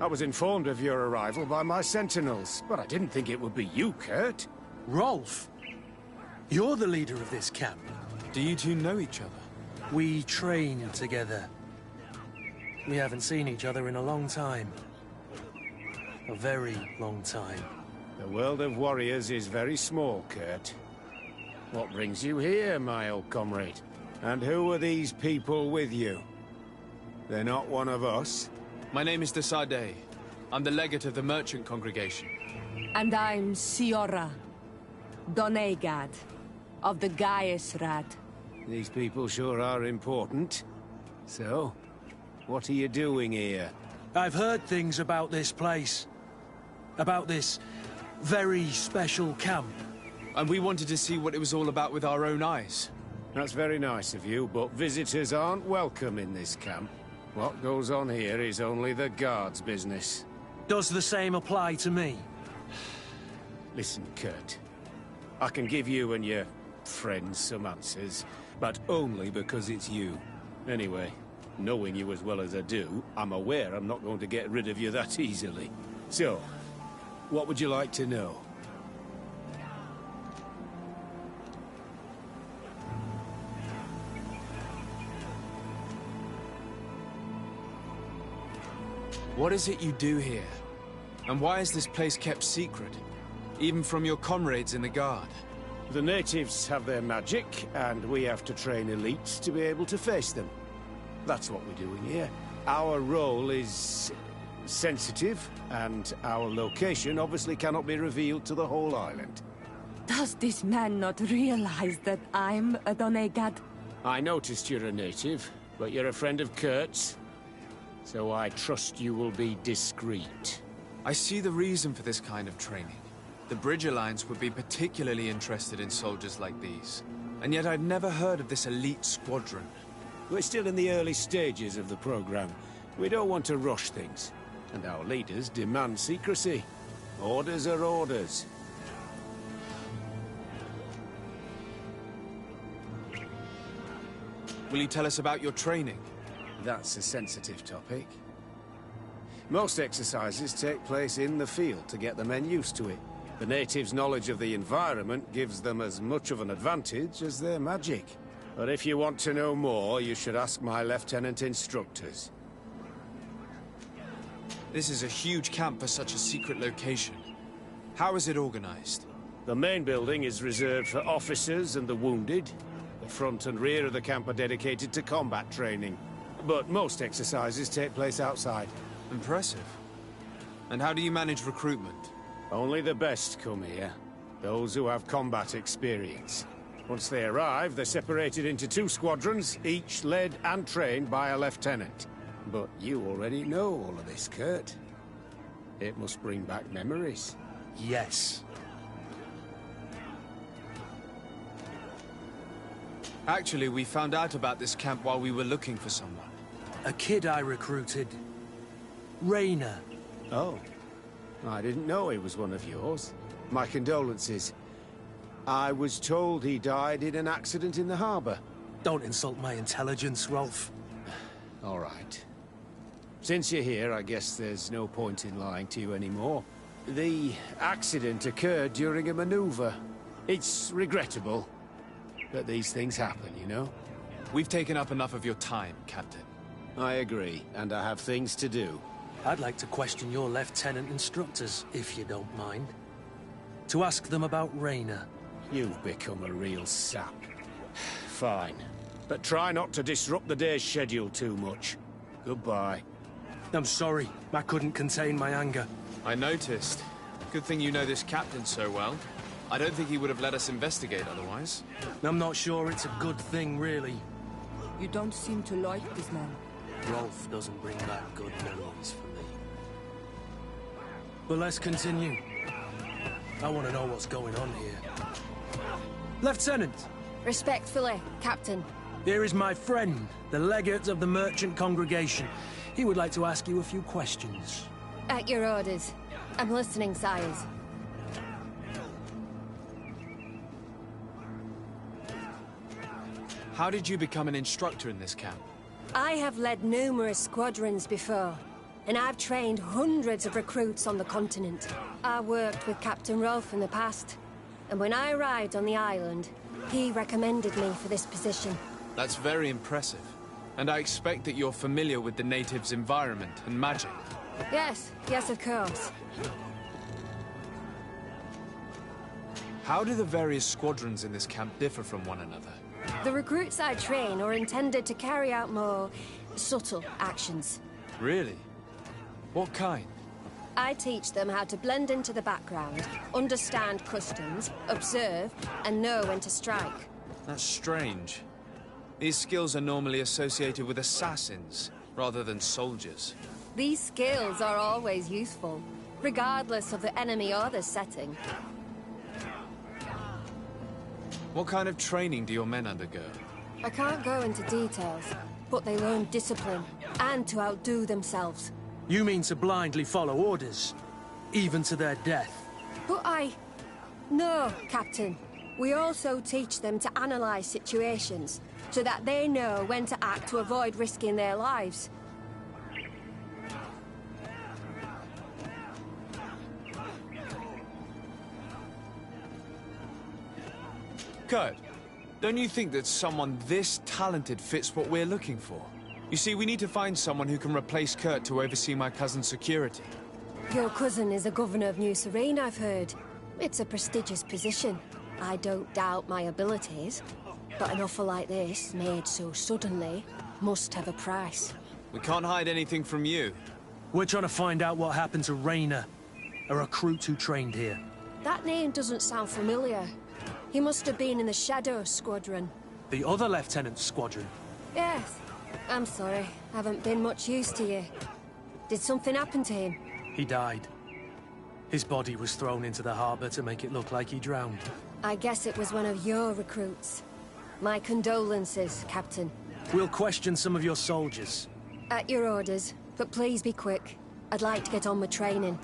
I was informed of your arrival by my sentinels, but I didn't think it would be you, Kurt. Rolf? You're the leader of this camp. Do you two know each other? We train together. We haven't seen each other in a long time. A very long time. The world of warriors is very small, Kurt. What brings you here, my old comrade? And who are these people with you? They're not one of us? My name is Desade. I'm the legate of the merchant congregation. And I'm Siora, Donegad, of the Gaiusrad. These people sure are important. So, what are you doing here? I've heard things about this place. About this very special camp. And we wanted to see what it was all about with our own eyes. That's very nice of you, but visitors aren't welcome in this camp. What goes on here is only the guards' business. Does the same apply to me? Listen, Kurt. I can give you and your friends some answers, but only because it's you. Anyway, knowing you as well as I do, I'm aware I'm not going to get rid of you that easily. So, what would you like to know? What is it you do here? And why is this place kept secret? Even from your comrades in the Guard? The natives have their magic, and we have to train elites to be able to face them. That's what we're doing here. Our role is sensitive, and our location obviously cannot be revealed to the whole island. Does this man not realize that I'm a Donegad? I noticed you're a native, but you're a friend of Kurt's, so I trust you will be discreet. I see the reason for this kind of training. The Bridge Alliance would be particularly interested in soldiers like these. And yet I'd never heard of this elite squadron. We're still in the early stages of the program. We don't want to rush things. And our leaders demand secrecy. Orders are orders. Will you tell us about your training? That's a sensitive topic. Most exercises take place in the field to get the men used to it. The natives' knowledge of the environment gives them as much of an advantage as their magic. But if you want to know more, you should ask my lieutenant instructors. This is a huge camp for such a secret location. How is it organized? The main building is reserved for officers and the wounded. The front and rear of the camp are dedicated to combat training. But most exercises take place outside. Impressive. And how do you manage recruitment? Only the best come here. Those who have combat experience. Once they arrive, they're separated into 2 squadrons, each led and trained by a lieutenant. But you already know all of this, Kurt. It must bring back memories. Yes. Actually, we found out about this camp while we were looking for someone. A kid I recruited. Rainer. Oh. I didn't know he was one of yours. My condolences. I was told he died in an accident in the harbor. Don't insult my intelligence, Rolf. All right. Since you're here, I guess there's no point in lying to you anymore. The accident occurred during a maneuver. It's regrettable, but these things happen, you know? We've taken up enough of your time, Captain. I agree, and I have things to do. I'd like to question your lieutenant instructors, if you don't mind. To ask them about Rainer. You've become a real sap. Fine. But try not to disrupt the day's schedule too much. Goodbye. I'm sorry. I couldn't contain my anger. I noticed. Good thing you know this captain so well. I don't think he would have let us investigate otherwise. I'm not sure it's a good thing, really. You don't seem to like this man. Rolf doesn't bring back good memories for me. But let's continue. I want to know what's going on here. Lieutenant! Respectfully, Captain. Here is my friend, the legate of the merchant congregation. He would like to ask you a few questions. At your orders. I'm listening, sires. How did you become an instructor in this camp? I have led numerous squadrons before, and I've trained hundreds of recruits on the continent. I worked with Captain Rolf in the past, and when I arrived on the island, he recommended me for this position. That's very impressive. And I expect that you're familiar with the natives' environment and magic. Yes, of course. How do the various squadrons in this camp differ from one another? The recruits I train are intended to carry out more subtle actions. Really? What kind? I teach them how to blend into the background, understand customs, observe, and know when to strike. That's strange. These skills are normally associated with assassins, rather than soldiers. These skills are always useful, regardless of the enemy or the setting. What kind of training do your men undergo? I can't go into details, but they learn discipline, and to outdo themselves. You mean to blindly follow orders, even to their death? But No, Captain. We also teach them to analyze situations, so that they know when to act to avoid risking their lives. Kurt, don't you think that someone this talented fits what we're looking for? You see, we need to find someone who can replace Kurt to oversee my cousin's security. Your cousin is the governor of New Serene, I've heard. It's a prestigious position. I don't doubt my abilities. But an offer like this, made so suddenly, must have a price. We can't hide anything from you. We're trying to find out what happened to Rayner, a recruit who trained here. That name doesn't sound familiar. He must have been in the Shadow Squadron. The other lieutenant's squadron? Yes. I'm sorry. Haven't been much use to you. Did something happen to him? He died. His body was thrown into the harbor to make it look like he drowned. I guess it was one of your recruits. My condolences, Captain. We'll question some of your soldiers. At your orders, but please be quick. I'd like to get on with training.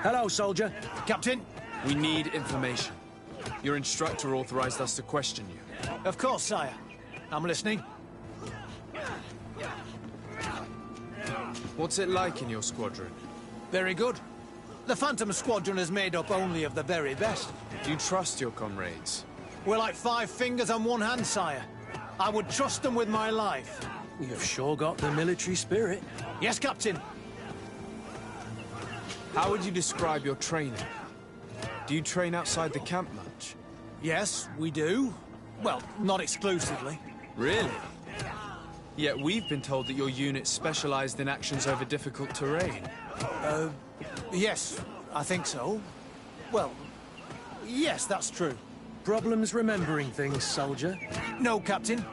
Hello, soldier. Captain. We need information. Your instructor authorized us to question you. Of course, sire. I'm listening. What's it like in your squadron? Very good. The Phantom Squadron is made up only of the very best. Do you trust your comrades? We're like 5 fingers on one hand, sire. I would trust them with my life. You've sure got the military spirit. Yes, Captain. How would you describe your training? Do you train outside the camp much? Yes, we do. Well, not exclusively. Really? Yet we've been told that your unit specialized in actions over difficult terrain. Yes, I think so. Well, yes, that's true. Problems remembering things, soldier? No, Captain.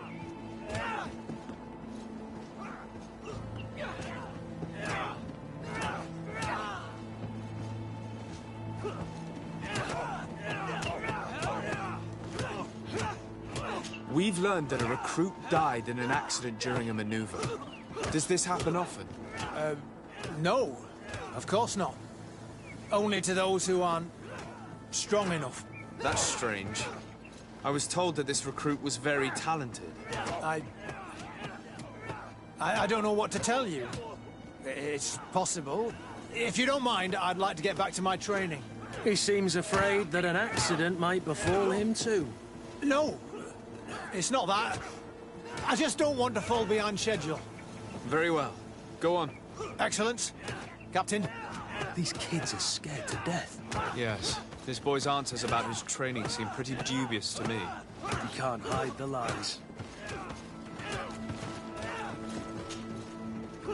We've learned that a recruit died in an accident during a maneuver. Does this happen often? No. Of course not. Only to those who aren't strong enough. That's strange. I was told that this recruit was very talented. I don't know what to tell you. It's possible. If you don't mind, I'd like to get back to my training. He seems afraid that an accident might befall him too. No. It's not that. I just don't want to fall behind schedule. Very well. Go on. Excellence. Captain. These kids are scared to death. Yes. This boy's answers about his training seem pretty dubious to me. You can't hide the lies.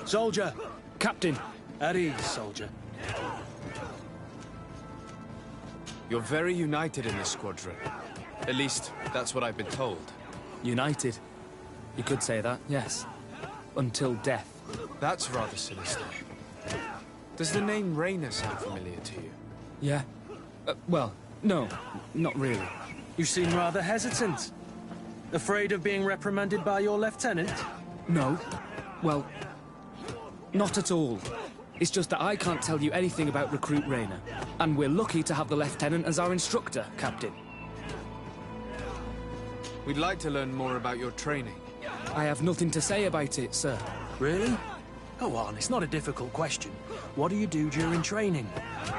Soldier! Captain! At ease, soldier. You're very united in this squadron. At least, that's what I've been told. United? You could say that, yes. Until death. That's rather sinister. Does the name Rayner sound familiar to you? Yeah. Well, no, not really. You seem rather hesitant. Afraid of being reprimanded by your lieutenant? No. Well, not at all. It's just that I can't tell you anything about Recruit Rayner. And we're lucky to have the Lieutenant as our instructor, Captain. We'd like to learn more about your training. I have nothing to say about it, sir. Really? Go on, it's not a difficult question. What do you do during training?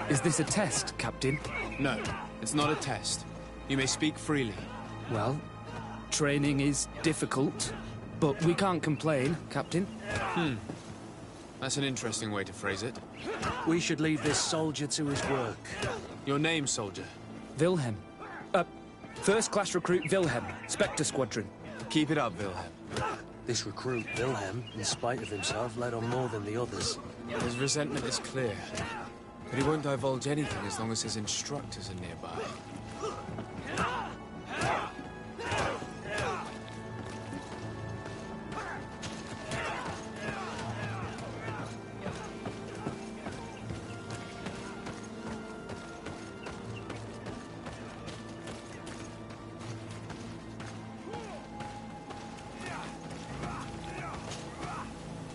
Is this a test, Captain? No, it's not a test. You may speak freely. Well, training is difficult, but we can't complain, Captain. That's an interesting way to phrase it. We should leave this soldier to his work. Your name, soldier? Wilhelm. First-class recruit Wilhelm, Spectre Squadron. Keep it up, Wilhelm. This recruit, Wilhelm, in spite of himself, led on more than the others. His resentment is clear. But he won't divulge anything as long as his instructors are nearby.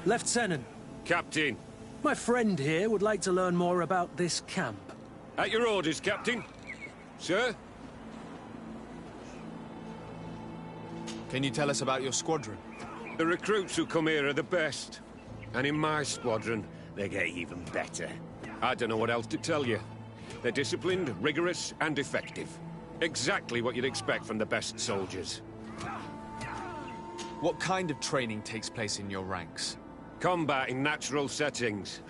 Lieutenant. Captain. My friend here would like to learn more about this camp. At your orders, Captain. Sir? Can you tell us about your squadron? The recruits who come here are the best. And in my squadron, they get even better. I don't know what else to tell you. They're disciplined, rigorous, and effective. Exactly what you'd expect from the best soldiers. What kind of training takes place in your ranks? Combat in natural settings.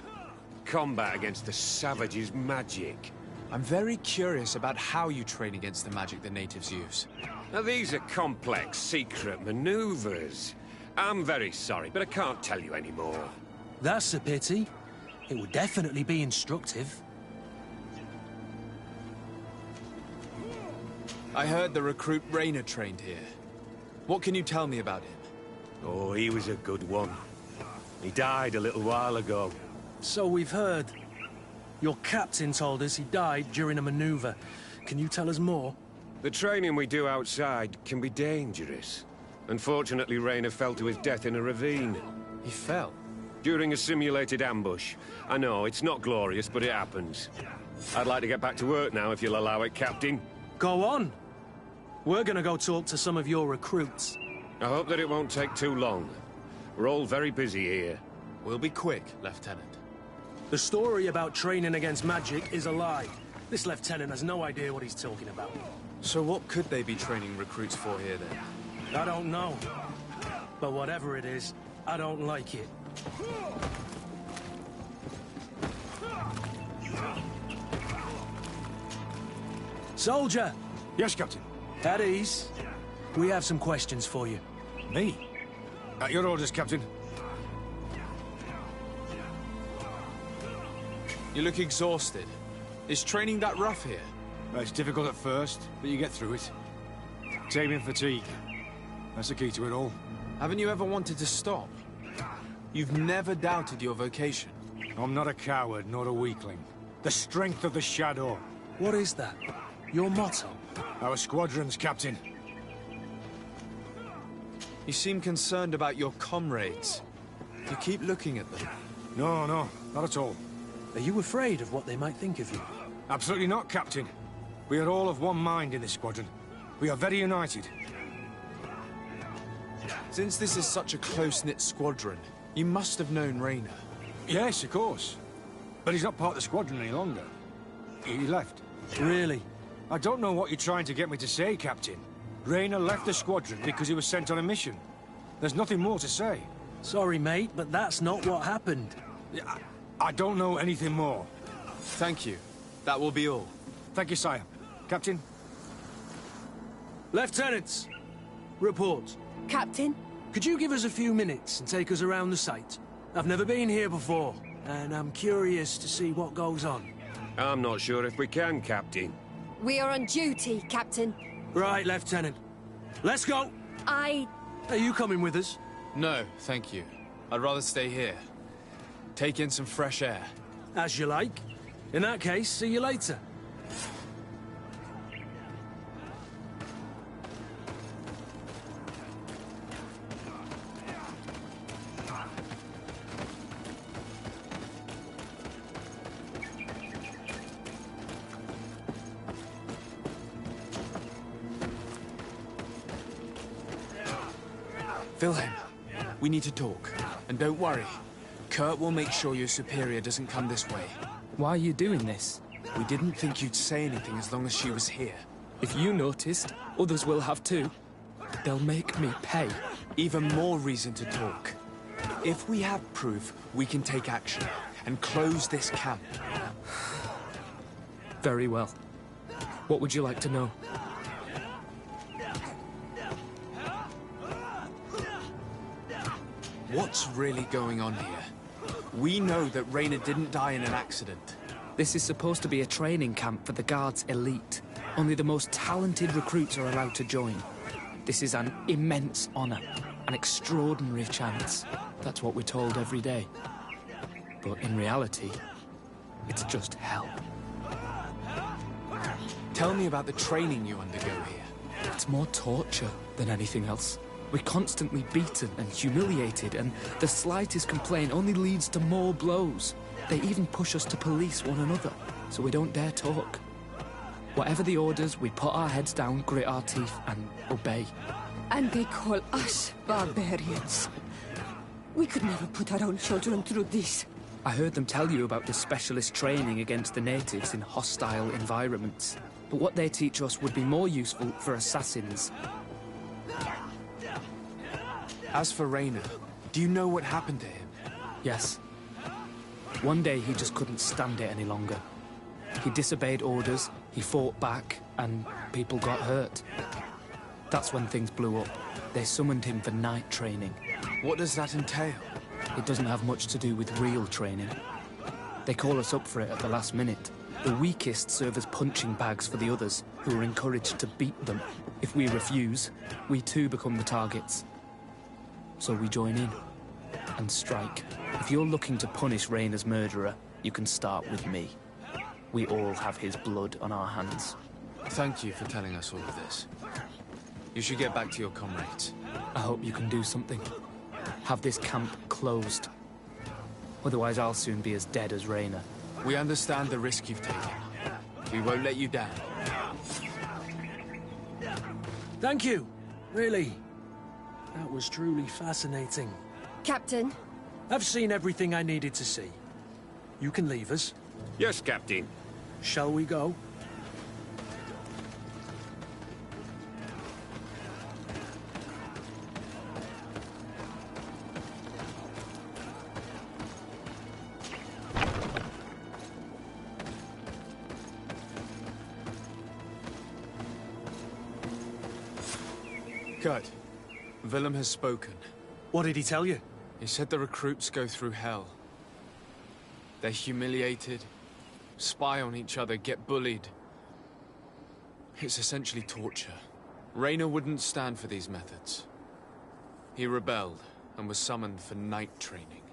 Combat against the savages' magic. I'm very curious about how you train against the magic the natives use. Now, these are complex, secret maneuvers. I'm very sorry, but I can't tell you anymore. That's a pity. It would definitely be instructive. I heard the recruit Rainer trained here. What can you tell me about him? Oh, he was a good one. He died a little while ago. So we've heard. Your captain told us he died during a maneuver. Can you tell us more? The training we do outside can be dangerous. Unfortunately, Rainer fell to his death in a ravine. He fell? During a simulated ambush. I know, it's not glorious, but it happens. I'd like to get back to work now, if you'll allow it, Captain. Go on. We're gonna go talk to some of your recruits. I hope that it won't take too long. We're all very busy here. We'll be quick, Lieutenant. The story about training against magic is a lie. This lieutenant has no idea what he's talking about. So what could they be training recruits for here, then? I don't know. But whatever it is, I don't like it. Soldier! Yes, Captain. At ease. We have some questions for you. Me? At your orders, Captain. You look exhausted. Is training that rough here? Well, it's difficult at first, but you get through it. Taming fatigue. That's the key to it all. Haven't you ever wanted to stop? You've never doubted your vocation. I'm not a coward, nor a weakling. The strength of the Shadow. What is that? Your motto? Our squadrons, Captain. You seem concerned about your comrades. You keep looking at them. No, not at all. Are you afraid of what they might think of you? Absolutely not, Captain. We are all of one mind in this squadron. We are very united. Since this is such a close-knit squadron, you must have known Rainer. Yes, of course. But he's not part of the squadron any longer. He left. Really? I don't know what you're trying to get me to say, Captain. Rainer left the squadron because he was sent on a mission. There's nothing more to say. Sorry, mate, but that's not what happened. I don't know anything more. Thank you. That will be all. Thank you, sire. Captain? Lieutenants! Report. Captain? Could you give us a few minutes and take us around the site? I've never been here before, and I'm curious to see what goes on. I'm not sure if we can, Captain. We are on duty, Captain. Right, Lieutenant. Let's go! Are you coming with us? No, thank you. I'd rather stay here. Take in some fresh air. As you like. In that case, see you later. Wilhelm, we need to talk. And don't worry. Kurt will make sure your superior doesn't come this way. Why are you doing this? We didn't think you'd say anything as long as she was here. If you noticed, others will have too. They'll make me pay. Even more reason to talk. If we have proof, we can take action and close this camp. Very well. What would you like to know? What's really going on here? We know that Rainer didn't die in an accident. This is supposed to be a training camp for the Guard's elite. Only the most talented recruits are allowed to join. This is an immense honor, an extraordinary chance. That's what we're told every day. But in reality, it's just hell. Tell me about the training you undergo here. It's more torture than anything else. We're constantly beaten and humiliated, and the slightest complaint only leads to more blows. They even push us to police one another, so we don't dare talk. Whatever the orders, we put our heads down, grit our teeth, and obey. And they call us barbarians. We could never put our own children through this. I heard them tell you about the specialist training against the natives in hostile environments. But what they teach us would be more useful for assassins. As for Rayner, do you know what happened to him? Yes. One day he just couldn't stand it any longer. He disobeyed orders, he fought back, and people got hurt. That's when things blew up. They summoned him for night training. What does that entail? It doesn't have much to do with real training. They call us up for it at the last minute. The weakest serve as punching bags for the others, who are encouraged to beat them. If we refuse, we too become the targets. So we join in and strike. If you're looking to punish Rayner's murderer, you can start with me. We all have his blood on our hands. Thank you for telling us all of this. You should get back to your comrades. I hope you can do something. Have this camp closed. Otherwise I'll soon be as dead as Rayner. We understand the risk you've taken. We won't let you down. Thank you. Really. That was truly fascinating. Captain? I've seen everything I needed to see. You can leave us. Yes, Captain. Shall we go? Kurt, Willem has spoken. What did he tell you? He said the recruits go through hell. They're humiliated, spy on each other, get bullied. It's essentially torture. Rayner wouldn't stand for these methods. He rebelled and was summoned for night training.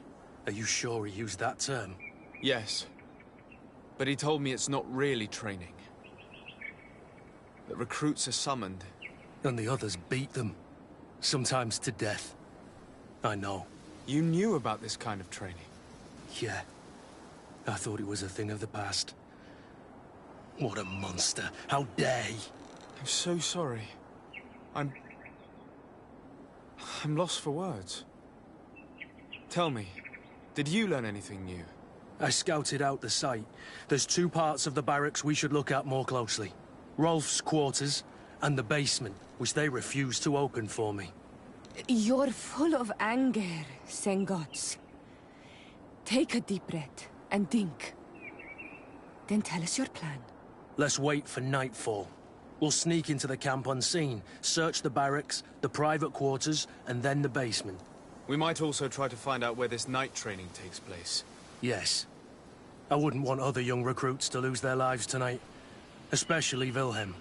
Are you sure he used that term? Yes. But he told me it's not really training. The recruits are summoned. And the others beat them. Sometimes to death. I know. You knew about this kind of training? Yeah. I thought it was a thing of the past. What a monster. How dare he? I'm so sorry. I'm lost for words. Tell me, did you learn anything new? I scouted out the site. There's two parts of the barracks we should look at more closely. Rolf's quarters and the basement, which they refused to open for me. You're full of anger, Sengots. Take a deep breath and think. Then tell us your plan. Let's wait for nightfall. We'll sneak into the camp unseen, search the barracks, the private quarters, and then the basement. We might also try to find out where this night training takes place. Yes. I wouldn't want other young recruits to lose their lives tonight. Especially Wilhelm.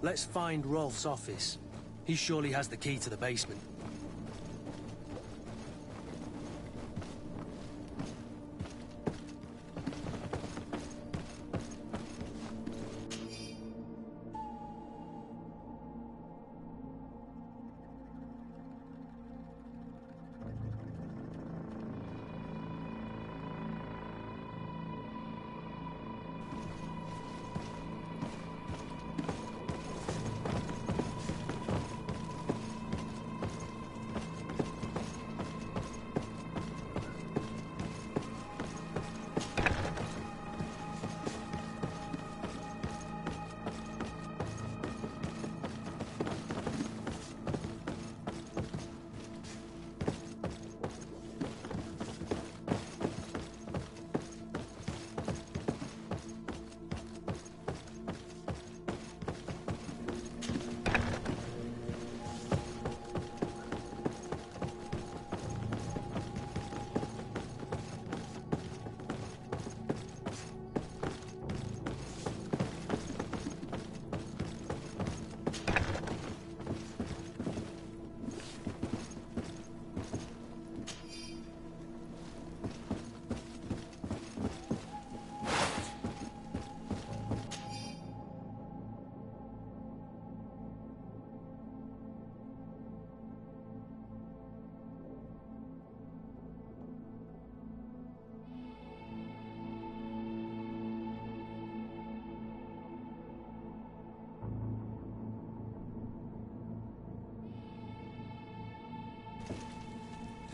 Let's find Rolf's office. He surely has the key to the basement.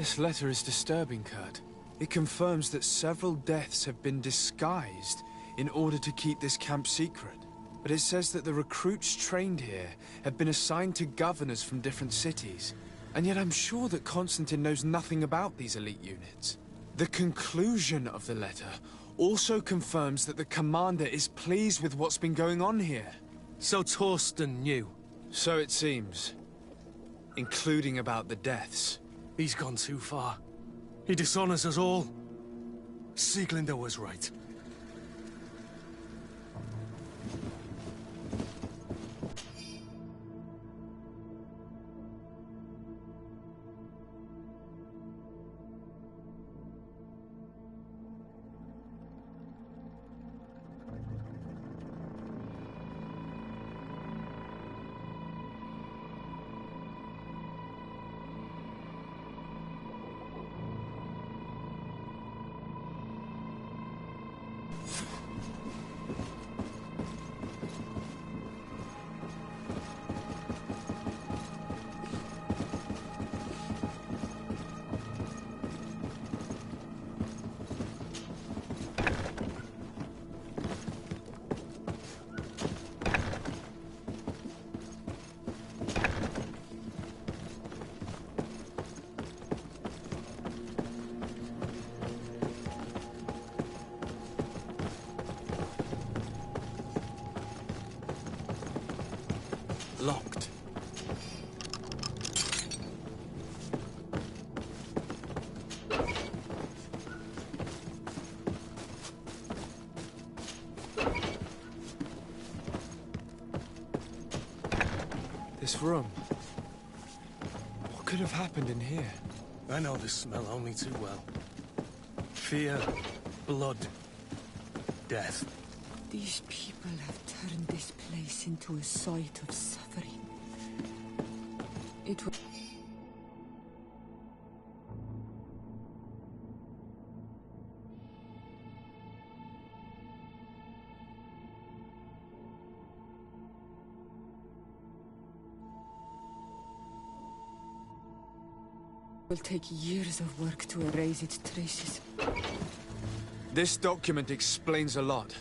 This letter is disturbing, Kurt. It confirms that several deaths have been disguised in order to keep this camp secret. But it says that the recruits trained here have been assigned to governors from different cities. And yet I'm sure that Constantine knows nothing about these elite units. The conclusion of the letter also confirms that the commander is pleased with what's been going on here. So Torsten knew? So it seems. Including about the deaths. He's gone too far. He dishonors us all. Sieglinder was right. Locked. This room. What could have happened in here? I know this smell only too well. Fear, blood, death. These people have turned this place into a site of suffering. It will... will take years of work to erase its traces. This document explains a lot.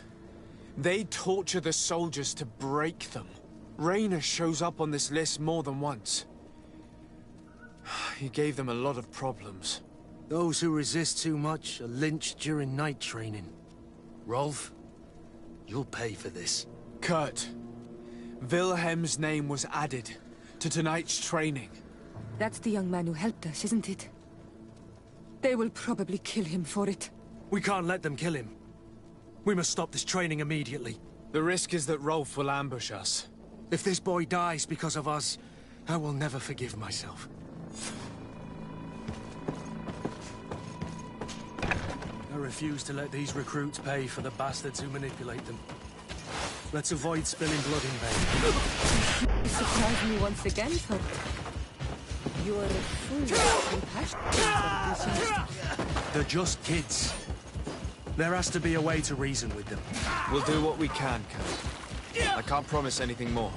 They torture the soldiers to break them. Raynor shows up on this list more than once. He gave them a lot of problems. Those who resist too much are lynched during night training. Rolf, you'll pay for this. Kurt, Wilhelm's name was added to tonight's training. That's the young man who helped us, isn't it? They will probably kill him for it. We can't let them kill him. We must stop this training immediately. The risk is that Rolf will ambush us. If this boy dies because of us, I will never forgive myself. I refuse to let these recruits pay for the bastards who manipulate them. Let's avoid spilling blood in vain. You surprised me once again, Thor. You're full of compassion. They're just kids. There has to be a way to reason with them. We'll do what we can, Kurt. I can't promise anything more.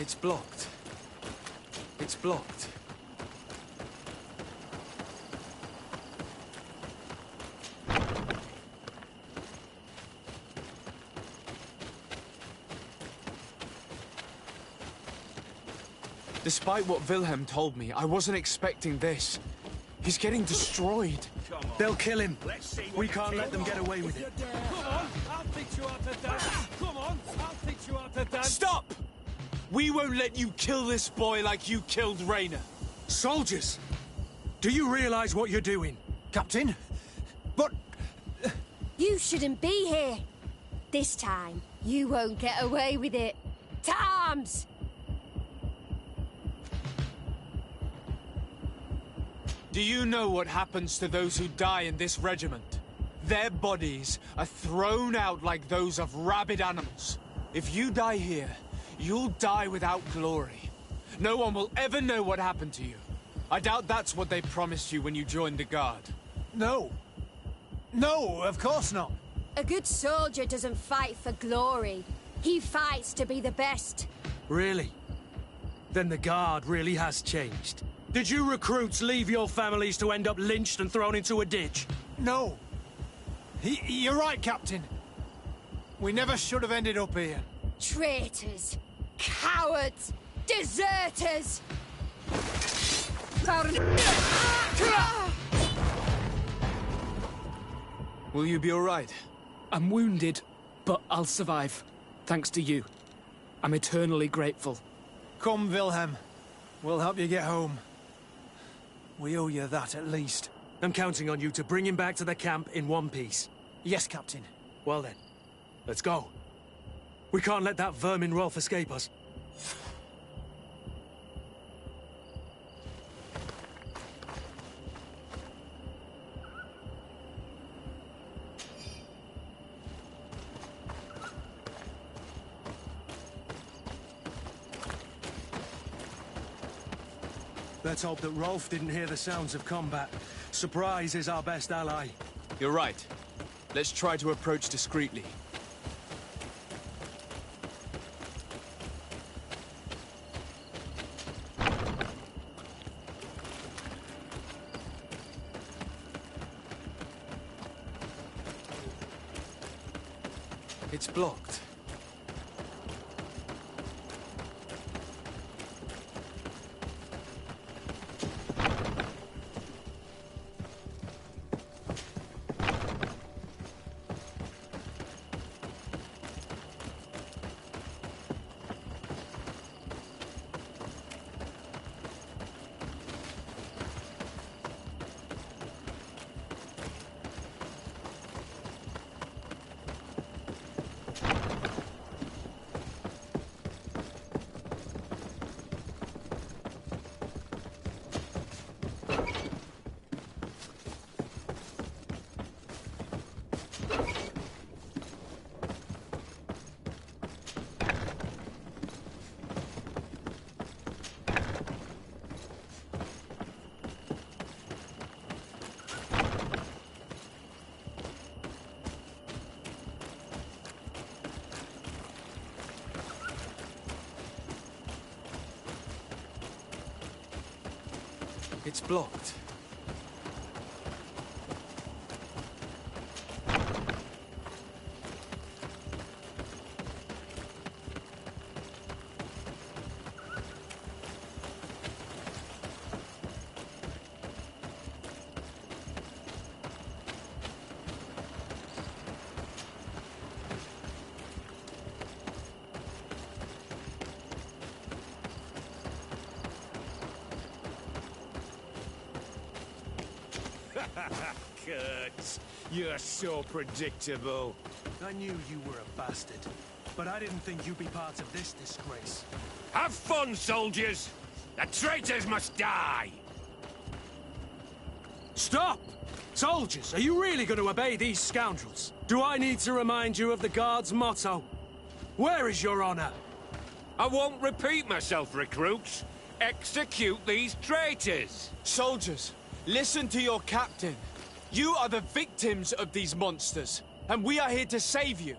It's blocked. It's blocked. Despite what Wilhelm told me, I wasn't expecting this. He's getting destroyed. They'll kill him. We can't let them get away with it. Come on, I'll teach you how to dance. Come on, I'll teach you how to dance. Stop! We won't let you kill this boy like you killed Rainer. Soldiers! Do you realize what you're doing? Captain? But... You shouldn't be here. This time, you won't get away with it. To arms! Do you know what happens to those who die in this regiment? Their bodies are thrown out like those of rabid animals. If you die here, you'll die without glory. No one will ever know what happened to you. I doubt that's what they promised you when you joined the Guard. No. No, of course not. A good soldier doesn't fight for glory. He fights to be the best. Really? Then the Guard really has changed. Did you recruits leave your families to end up lynched and thrown into a ditch? No. You're right, Captain. We never should have ended up here. Traitors! Cowards! Deserters! Will you be all right? I'm wounded, but I'll survive. Thanks to you. I'm eternally grateful. Come, Wilhelm. We'll help you get home. We owe you that, at least. I'm counting on you to bring him back to the camp in one piece. Yes, Captain. Well then, let's go. We can't let that vermin Rolf escape us. Let's hope that Rolf didn't hear the sounds of combat. Surprise is our best ally. You're right. Let's try to approach discreetly. It's blocked. It's blocked. Kurt, you're so predictable. I knew you were a bastard, but I didn't think you'd be part of this disgrace. Have fun, soldiers! The traitors must die! Stop! Soldiers, are you really going to obey these scoundrels? Do I need to remind you of the Guard's motto? Where is your honor? I won't repeat myself, recruits. Execute these traitors! Soldiers, listen to your captain. You are the victims of these monsters, and we are here to save you.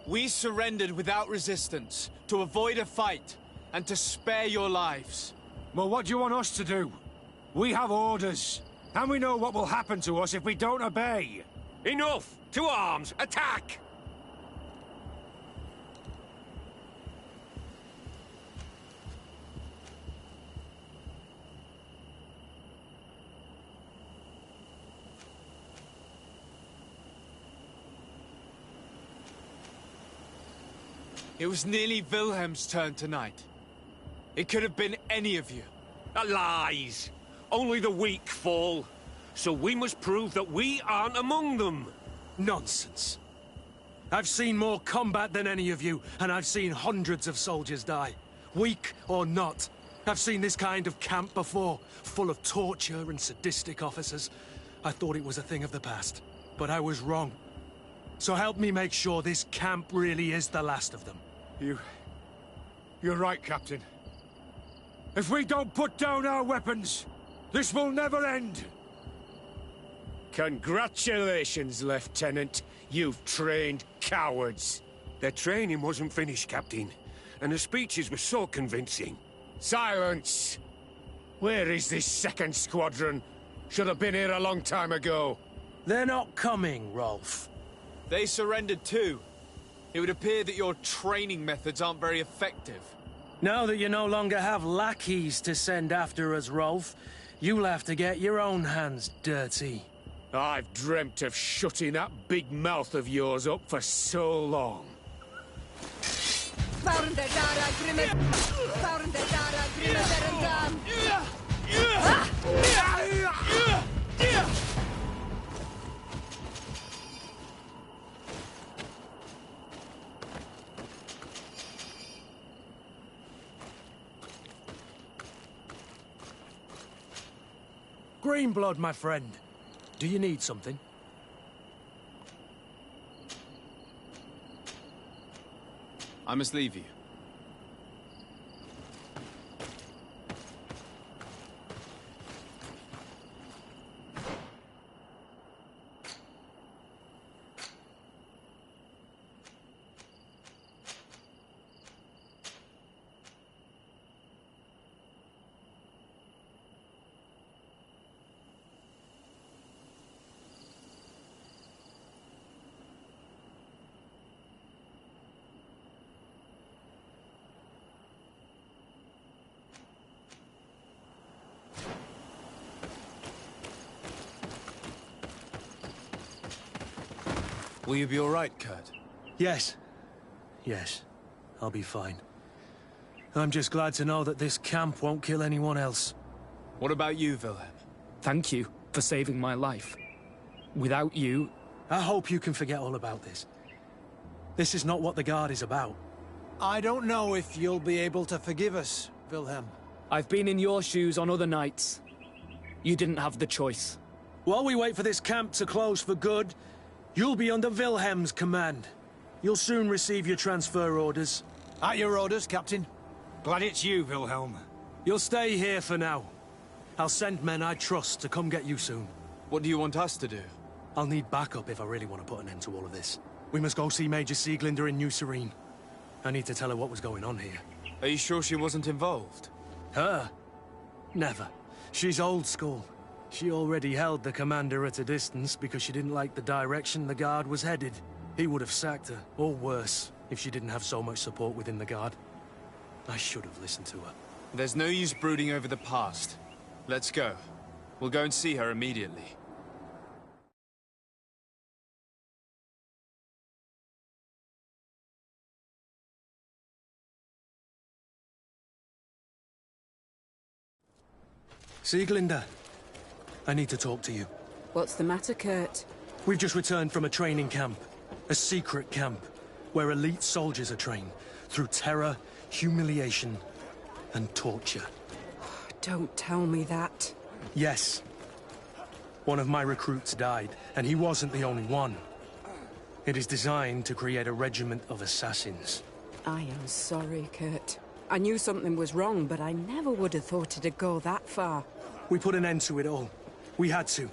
We surrendered without resistance to avoid a fight, and to spare your lives. Well, what do you want us to do? We have orders, and we know what will happen to us if we don't obey. Enough! To arms! Attack! It was nearly Wilhelm's turn tonight. It could have been any of you. Lies! Only the weak fall. So we must prove that we aren't among them. Nonsense. I've seen more combat than any of you, and I've seen hundreds of soldiers die. Weak or not. I've seen this kind of camp before, full of torture and sadistic officers. I thought it was a thing of the past, but I was wrong. So help me make sure this camp really is the last of them. You're right, Captain. If we don't put down our weapons, this will never end. Congratulations, Lieutenant. You've trained cowards. Their training wasn't finished, Captain, and the speeches were so convincing. Silence! Where is this second squadron? Should have been here a long time ago. They're not coming, Rolf. They surrendered too. It would appear that your training methods aren't very effective. Now that you no longer have lackeys to send after us, Rolf, you'll have to get your own hands dirty. I've dreamt of shutting that big mouth of yours up for so long. Greenblood, my friend. Do you need something? I must leave you. Will you be all right, Kurt? Yes. Yes. I'll be fine. I'm just glad to know that this camp won't kill anyone else. What about you, Wilhelm? Thank you for saving my life. Without you... I hope you can forget all about this. This is not what the Guard is about. I don't know if you'll be able to forgive us, Wilhelm. I've been in your shoes on other nights. You didn't have the choice. While we wait for this camp to close for good, you'll be under Wilhelm's command. You'll soon receive your transfer orders. At your orders, Captain. Glad it's you, Wilhelm. You'll stay here for now. I'll send men I trust to come get you soon. What do you want us to do? I'll need backup if I really want to put an end to all of this. We must go see Major Sieglinder in New Serene. I need to tell her what was going on here. Are you sure she wasn't involved? Her? Never. She's old school. She already held the commander at a distance because she didn't like the direction the Guard was headed. He would have sacked her, or worse, if she didn't have so much support within the Guard. I should have listened to her. There's no use brooding over the past. Let's go. We'll go and see her immediately. Sieglinder, I need to talk to you. What's the matter, Kurt? We've just returned from a training camp. A secret camp, where elite soldiers are trained through terror, humiliation, and torture. Don't tell me that. Yes. One of my recruits died, and he wasn't the only one. It is designed to create a regiment of assassins. I am sorry, Kurt. I knew something was wrong, but I never would have thought it'd go that far. We put an end to it all. We had to.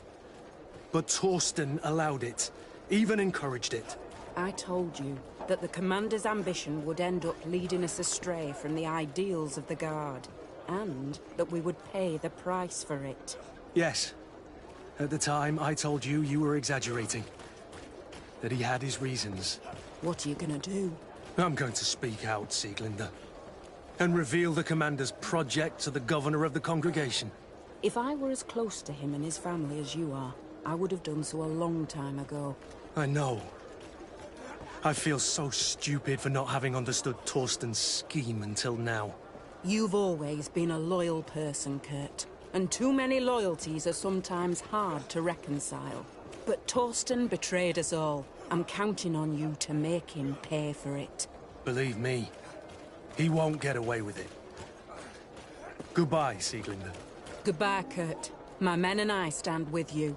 But Torsten allowed it, even encouraged it. I told you that the Commander's ambition would end up leading us astray from the ideals of the Guard, and that we would pay the price for it. Yes. At the time, I told you you were exaggerating. That he had his reasons. What are you gonna do? I'm going to speak out, Sieglinde. And reveal the Commander's project to the Governor of the Congregation. If I were as close to him and his family as you are, I would have done so a long time ago. I know. I feel so stupid for not having understood Torsten's scheme until now. You've always been a loyal person, Kurt. And too many loyalties are sometimes hard to reconcile. But Torsten betrayed us all. I'm counting on you to make him pay for it. Believe me, he won't get away with it. Goodbye, Sieglinde. Goodbye, Kurt. My men and I stand with you.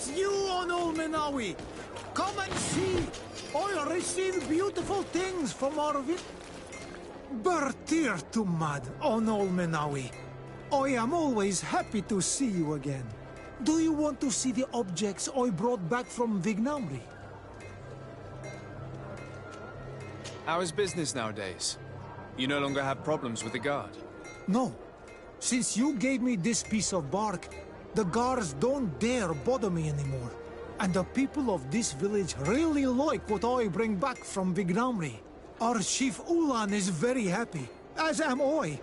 It's you on Olmenawi! Come and see! I'll receive beautiful things from our Bertir to Mad on Olmenawi. I am always happy to see you again. Do you want to see the objects I brought back from Vignamri? How is business nowadays? You no longer have problems with the guard? No. Since you gave me this piece of bark, the guards don't dare bother me anymore. And the people of this village really like what I bring back from Vignamri. Our chief Ulan is very happy, as am I.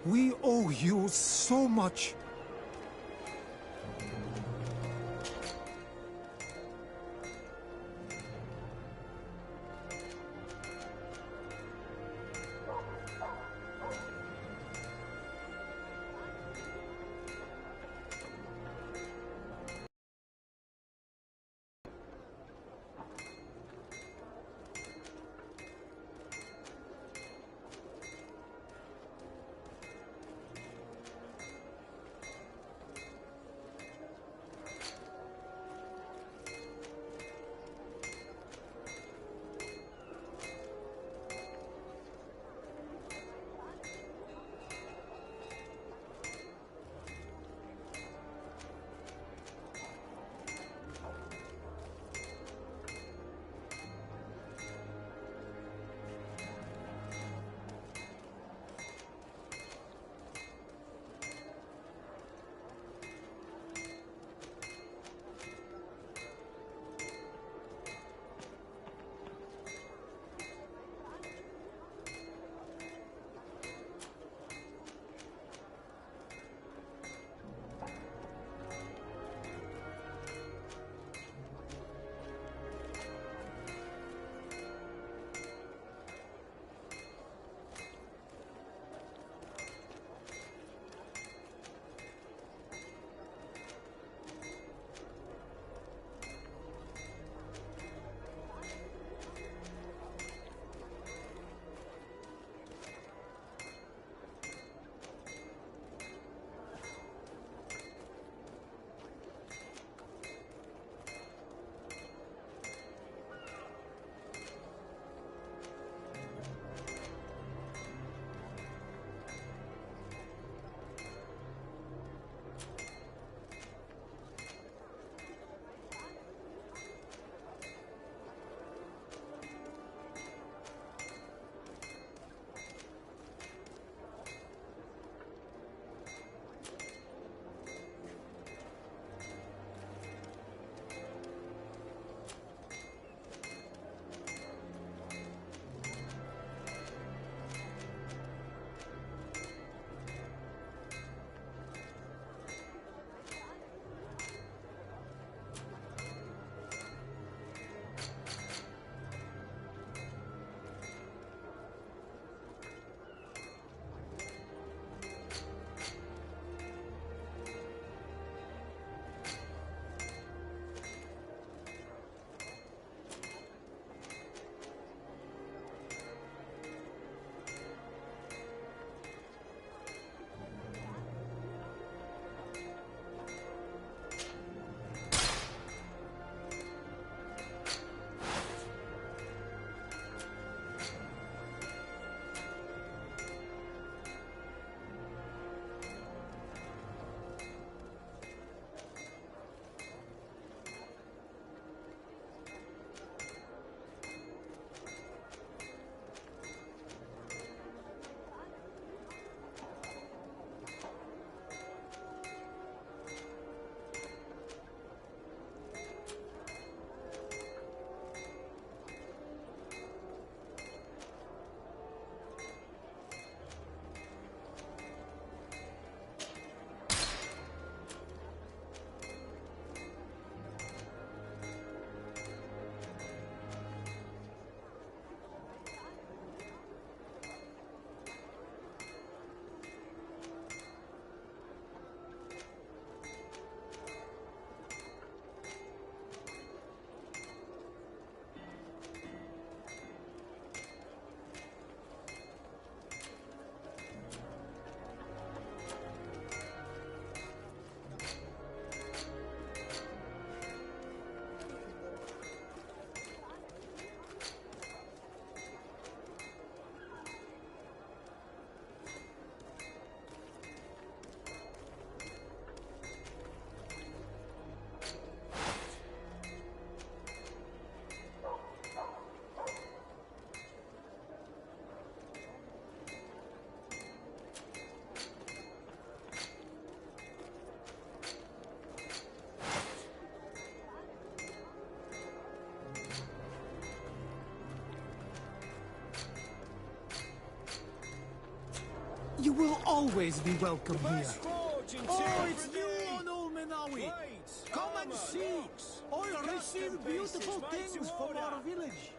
We owe you so much. You will always be welcome here. Oh, it's you on Ulminawi. Come and see. I'll receive beautiful things from our village.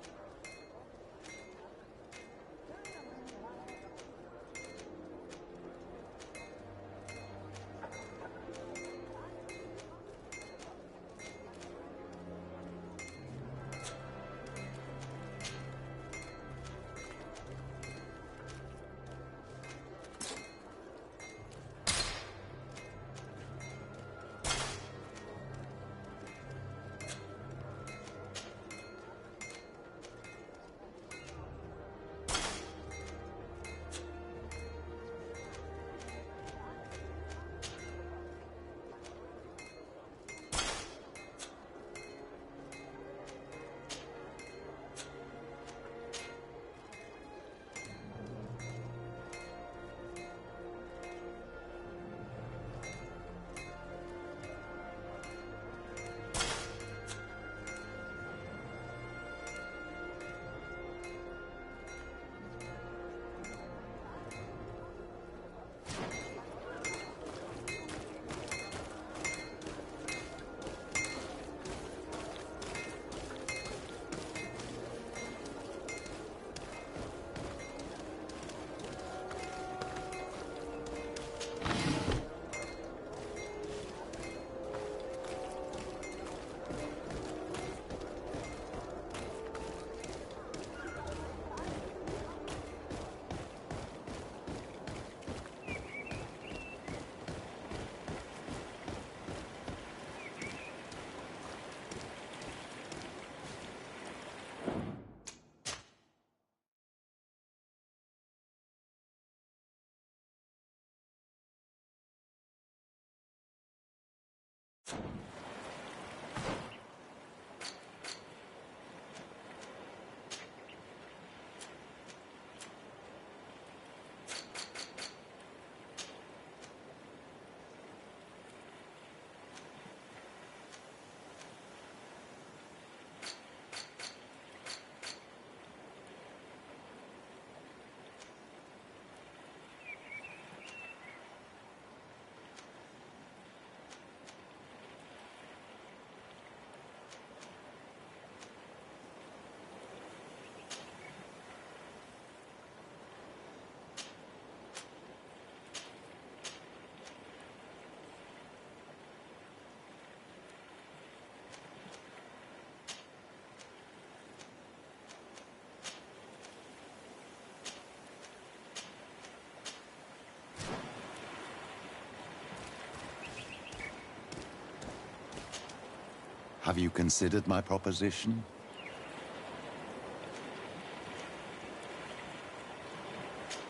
Have you considered my proposition?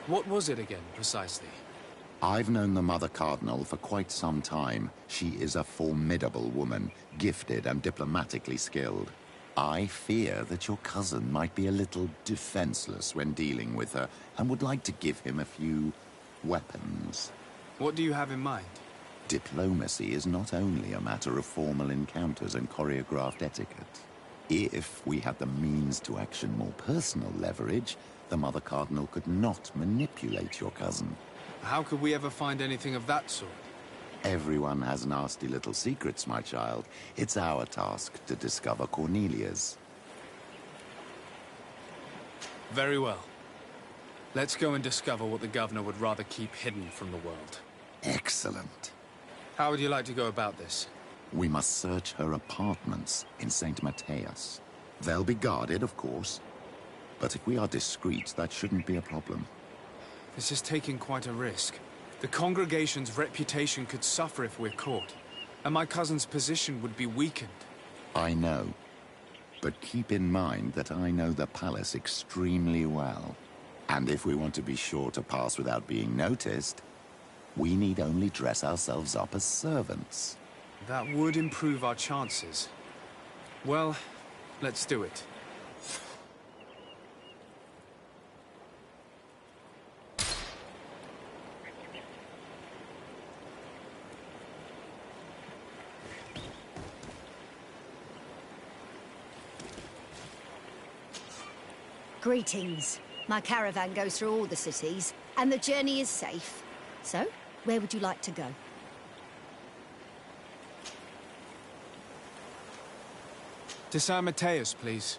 What was it again, precisely? I've known the Mother Cardinal for quite some time. She is a formidable woman, gifted and diplomatically skilled. I fear that your cousin might be a little defenseless when dealing with her, and would like to give him a few weapons. What do you have in mind? Diplomacy is not only a matter of formal encounters and choreographed etiquette. If we had the means to action more personal leverage, the Mother Cardinal could not manipulate your cousin. How could we ever find anything of that sort? Everyone has nasty little secrets, my child. It's our task to discover Cornelia's. Very well. Let's go and discover what the governor would rather keep hidden from the world. Excellent. How would you like to go about this? We must search her apartments in St. Matthias. They'll be guarded, of course. But if we are discreet, that shouldn't be a problem. This is taking quite a risk. The congregation's reputation could suffer if we're caught, and my cousin's position would be weakened. I know. But keep in mind that I know the palace extremely well. And if we want to be sure to pass without being noticed, we need only dress ourselves up as servants. That would improve our chances. Well, let's do it. Greetings. My caravan goes through all the cities. And the journey is safe. So, where would you like to go? To San Mateus, please.